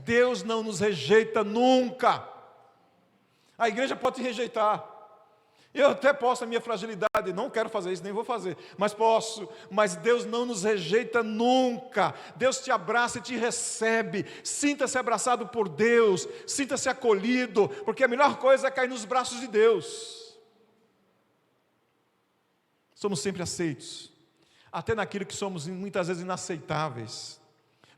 Deus não nos rejeita nunca. A igreja pode te rejeitar. Eu até posso, a minha fragilidade, não quero fazer isso, nem vou fazer, mas posso. Mas Deus não nos rejeita nunca. Deus te abraça e te recebe. Sinta-se abraçado por Deus, sinta-se acolhido, porque a melhor coisa é cair nos braços de Deus. Somos sempre aceitos, até naquilo que somos muitas vezes inaceitáveis.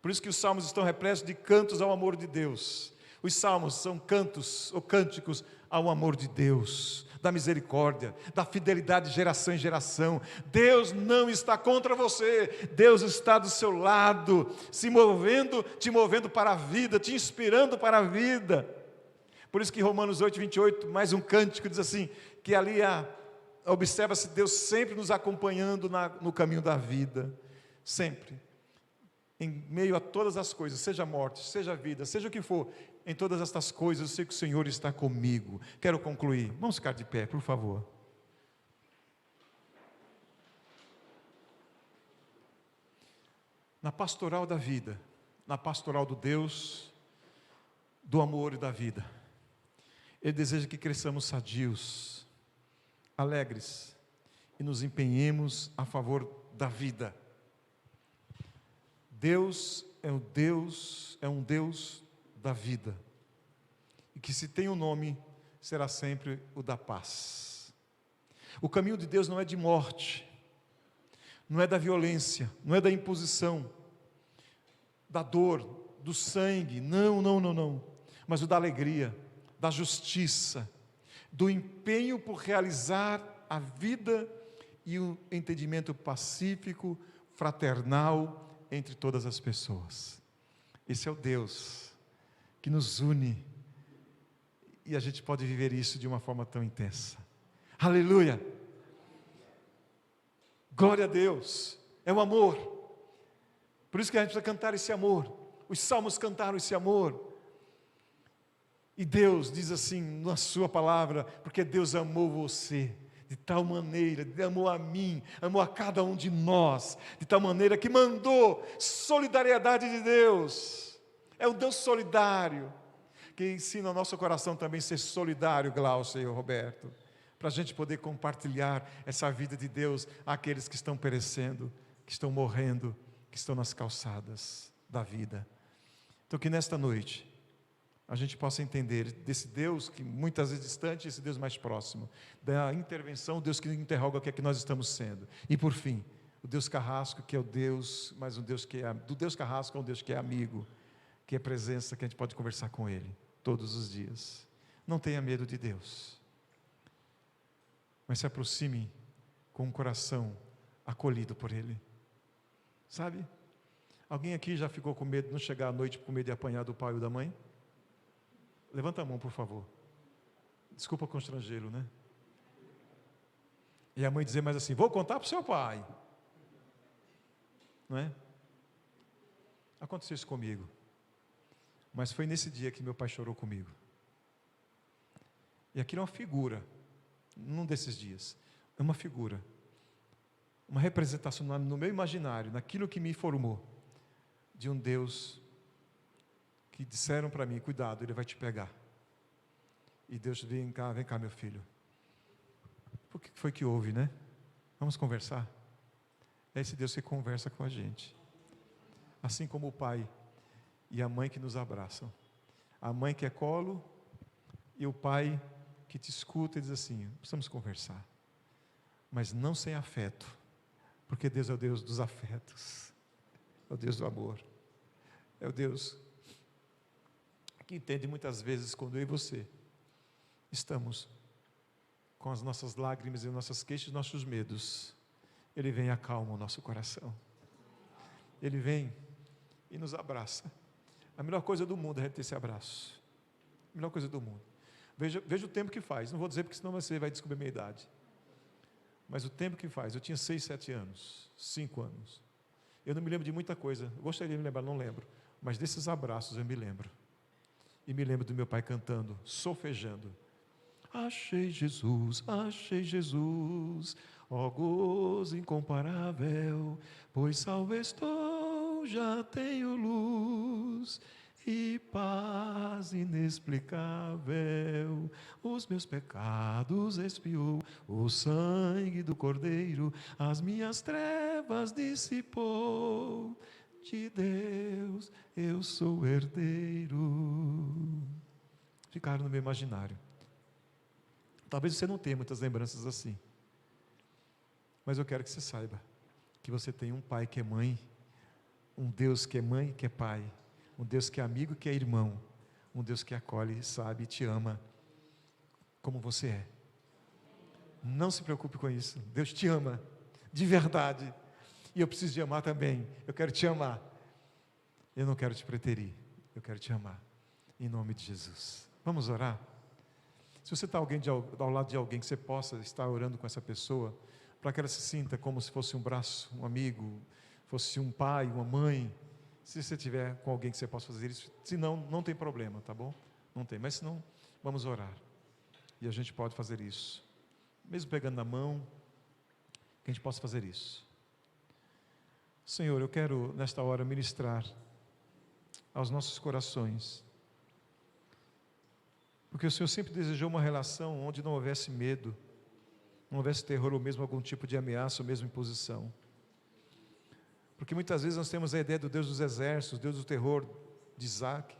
Por isso que os salmos estão repletos de cantos ao amor de Deus. Os salmos são cantos ou cânticos ao amor de Deus, da misericórdia, da fidelidade de geração em geração. Deus não está contra você, Deus está do seu lado, se movendo, te movendo para a vida, te inspirando para a vida. Por isso que Romanos 8, 28, mais um cântico, diz assim, que ali observa-se Deus sempre nos acompanhando no caminho da vida, sempre. Em meio a todas as coisas, seja morte, seja vida, seja o que for, em todas estas coisas eu sei que o Senhor está comigo. Quero concluir, vamos ficar de pé, por favor. Na pastoral da vida, na pastoral do Deus, do amor e da vida, Ele deseja que cresçamos sadios, alegres, e nos empenhemos a favor da vida. Deus é um Deus da vida, e que se tem um nome, será sempre o da paz. O caminho de Deus não é de morte, não é da violência, não é da imposição, da dor, do sangue, não, mas o da alegria, da justiça, do empenho por realizar a vida e o entendimento pacífico, fraternal, entre todas as pessoas. Esse é o Deus que nos une, e a gente pode viver isso de uma forma tão intensa. Aleluia! Glória a Deus! É o amor. Por isso que a gente precisa cantar esse amor. Os salmos cantaram esse amor. E Deus diz assim na sua palavra, porque Deus amou você de tal maneira, amou a mim, amou a cada um de nós, de tal maneira que mandou solidariedade de Deus. É um Deus solidário, que ensina ao nosso coração também ser solidário, Glaucia e Roberto, para a gente poder compartilhar essa vida de Deus àqueles que estão perecendo, que estão morrendo, que estão nas calçadas da vida. Então que nesta noite a gente possa entender desse Deus que muitas vezes distante, esse Deus mais próximo, da intervenção, o Deus que interroga o que é que nós estamos sendo. E por fim, o Deus carrasco, que é o Deus, mas um Deus que é, do Deus carrasco é um Deus que é amigo, que é presença, que a gente pode conversar com Ele todos os dias. Não tenha medo de Deus, mas se aproxime com um coração acolhido por Ele. Sabe? Alguém aqui já ficou com medo de não chegar à noite com medo de apanhar do pai ou da mãe? Levanta a mão, por favor. Desculpa constrangê-lo, né? E a mãe dizer mais assim, vou contar para o seu pai. Não é? Aconteceu isso comigo. Mas foi nesse dia que meu pai chorou comigo. E aquilo é uma figura, num desses dias. É uma figura. Uma representação no meu imaginário, naquilo que me formou, de um Deus que disseram para mim, cuidado, Ele vai te pegar. E Deus, vem cá meu filho. O que foi que houve, né? Vamos conversar? É esse Deus que conversa com a gente. Assim como o pai e a mãe que nos abraçam. A mãe que é colo e o pai que te escuta e diz assim, precisamos conversar. Mas não sem afeto, porque Deus é o Deus dos afetos. É o Deus do amor. É o Deus que entende muitas vezes quando eu e você estamos com as nossas lágrimas e nossas queixas e nossos medos. Ele vem e acalma o nosso coração. Ele vem e nos abraça. A melhor coisa do mundo é a gente ter esse abraço. A melhor coisa do mundo. Veja o tempo que faz. Não vou dizer porque senão você vai descobrir a minha idade. Mas o tempo que faz. Eu tinha 6, 7 anos, 5 anos. Eu não me lembro de muita coisa. Eu gostaria de me lembrar, não lembro. Mas desses abraços eu me lembro. E me lembro do meu pai cantando, solfejando. Achei Jesus, ó gozo incomparável, pois salvo estou, já tenho luz e paz inexplicável. Os meus pecados expiou o sangue do Cordeiro, as minhas trevas dissipou. De Deus eu sou herdeiro. Ficaram no meu imaginário. Talvez você não tenha muitas lembranças assim, mas eu quero que você saiba que você tem um pai que é mãe, um Deus que é mãe, que é pai, um Deus que é amigo, que é irmão, um Deus que acolhe, sabe e te ama como você é. Não se preocupe com isso. Deus te ama de verdade. E eu preciso te amar também. Eu quero te amar. Eu não quero te preterir. Eu quero te amar. Em nome de Jesus. Vamos orar? Se você está ao lado de alguém que você possa estar orando com essa pessoa, para que ela se sinta como se fosse um braço, um amigo, fosse um pai, uma mãe. Se você tiver com alguém que você possa fazer isso, se não, não tem problema, tá bom? Não tem, mas se não, vamos orar. E a gente pode fazer isso. Mesmo pegando na mão, que a gente possa fazer isso. Senhor, eu quero nesta hora ministrar aos nossos corações, porque o Senhor sempre desejou uma relação onde não houvesse medo, não houvesse terror ou mesmo algum tipo de ameaça ou mesmo imposição. Porque muitas vezes nós temos a ideia do Deus dos exércitos, Deus do terror de Isaac,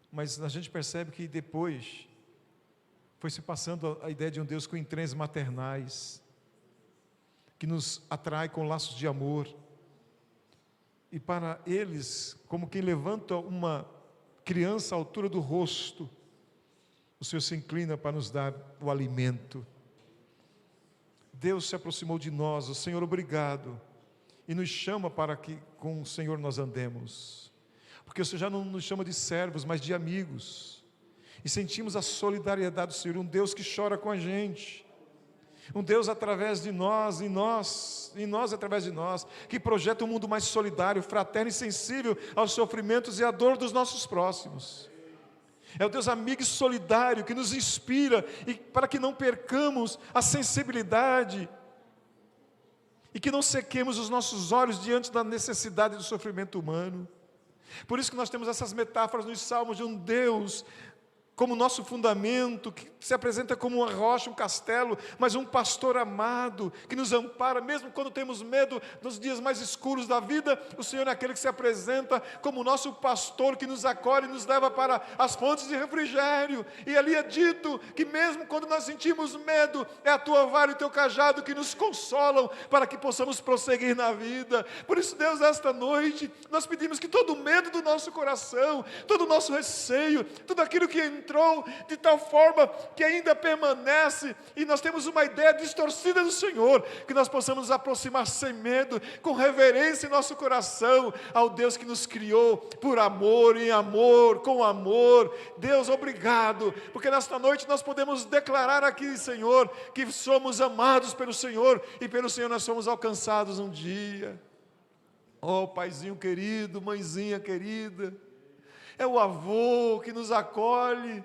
mas a gente percebe que depois foi se passando a ideia de um Deus com entranhas maternais, que nos atrai com laços de amor, e para eles, como quem levanta uma criança à altura do rosto, o Senhor se inclina para nos dar o alimento. Deus se aproximou de nós, o Senhor, obrigado, e nos chama para que com o Senhor nós andemos, porque o Senhor já não nos chama de servos, mas de amigos, e sentimos a solidariedade do Senhor, um Deus que chora com a gente, um Deus através de nós, e nós através de nós, que projeta um mundo mais solidário, fraterno e sensível aos sofrimentos e à dor dos nossos próximos. É o Deus amigo e solidário que nos inspira, e para que não percamos a sensibilidade, e que não sequemos os nossos olhos diante da necessidade do sofrimento humano. Por isso que nós temos essas metáforas nos Salmos de um Deus como nosso fundamento, que se apresenta como uma rocha, um castelo, mas um pastor amado, que nos ampara, mesmo quando temos medo nos dias mais escuros da vida. O Senhor é aquele que se apresenta como nosso pastor, que nos acolhe e nos leva para as fontes de refrigério, e ali é dito que mesmo quando nós sentimos medo, é a tua vara e o teu cajado que nos consolam, para que possamos prosseguir na vida. Por isso, Deus, esta noite, nós pedimos que todo o medo do nosso coração, todo o nosso receio, tudo aquilo que entrou de tal forma que ainda permanece, e nós temos uma ideia distorcida do Senhor, que nós possamos nos aproximar sem medo, com reverência em nosso coração, ao Deus que nos criou por amor, em amor, com amor. Deus, obrigado, porque nesta noite nós podemos declarar aqui, Senhor, que somos amados pelo Senhor, e pelo Senhor nós somos alcançados um dia. Oh, paizinho querido, mãezinha querida, é o avô que nos acolhe,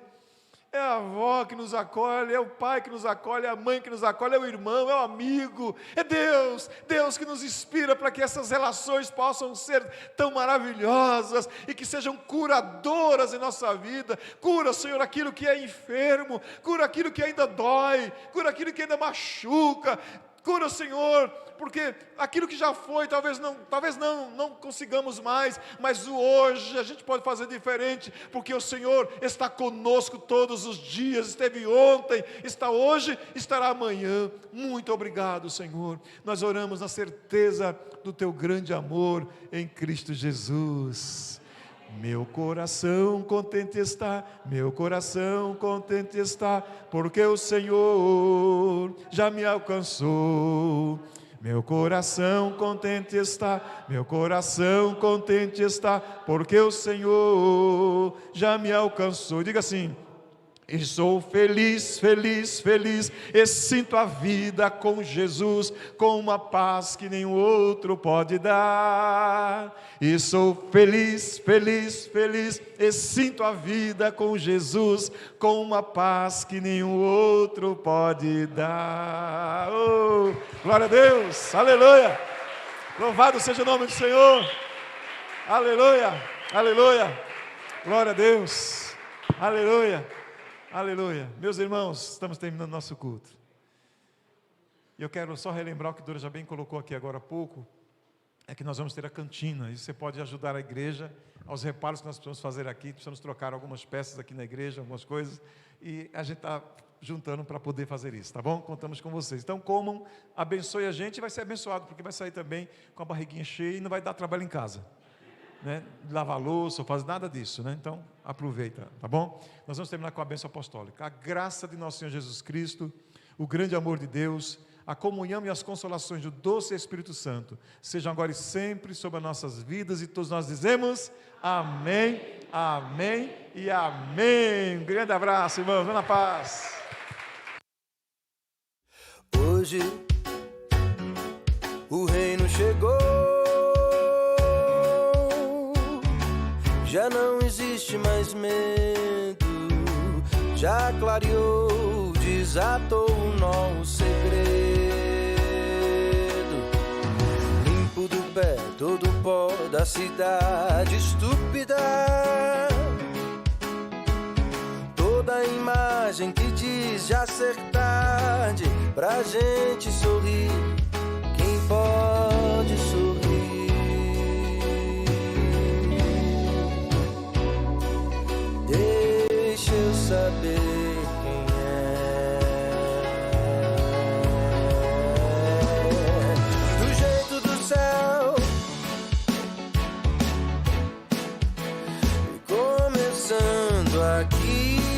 é a avó que nos acolhe, é o pai que nos acolhe, é a mãe que nos acolhe, é o irmão, é o amigo, é Deus, Deus que nos inspira para que essas relações possam ser tão maravilhosas e que sejam curadoras em nossa vida. Cura, Senhor, aquilo que é enfermo, cura aquilo que ainda dói, cura aquilo que ainda machuca. Cura, Senhor, porque aquilo que já foi, talvez não consigamos mais, mas o hoje a gente pode fazer diferente, porque o Senhor está conosco todos os dias, esteve ontem, está hoje, estará amanhã. Muito obrigado, Senhor. Nós oramos na certeza do teu grande amor em Cristo Jesus. Meu coração contente está, meu coração contente está, porque o Senhor já me alcançou. Meu coração contente está, meu coração contente está, porque o Senhor já me alcançou. Diga assim: e sou feliz, feliz, feliz, e sinto a vida com Jesus, com uma paz que nenhum outro pode dar. E sou feliz, feliz, feliz, e sinto a vida com Jesus, com uma paz que nenhum outro pode dar. Oh, glória a Deus, aleluia, louvado seja o nome do Senhor, aleluia, aleluia, glória a Deus, aleluia. Aleluia. Meus irmãos, estamos terminando nosso culto. E eu quero só relembrar o que a Dora já bem colocou aqui agora há pouco, é que nós vamos ter a cantina, e você pode ajudar a igreja aos reparos que nós precisamos fazer aqui, precisamos trocar algumas peças aqui na igreja, algumas coisas, e a gente está juntando para poder fazer isso, tá bom? Contamos com vocês. Então comam, abençoe a gente, e vai ser abençoado, porque vai sair também com a barriguinha cheia e não vai dar trabalho em casa, né? Lavar louça, ou fazer nada disso, né? Então aproveita, tá bom? Nós vamos terminar com a bênção apostólica. A graça de nosso Senhor Jesus Cristo, o grande amor de Deus, a comunhão e as consolações do doce Espírito Santo sejam agora e sempre sobre as nossas vidas, e todos nós dizemos amém, amém e amém. Um grande abraço, irmãos, vamos na paz. Hoje o reino chegou, já não existe mais medo, já clareou, desatou um novo segredo. Limpo do pé todo o pó da cidade estúpida, toda a imagem que diz já ser tarde pra gente sorrir. Quem pode sorrir? Deixa eu saber quem é. Do jeito do céu, começando aqui.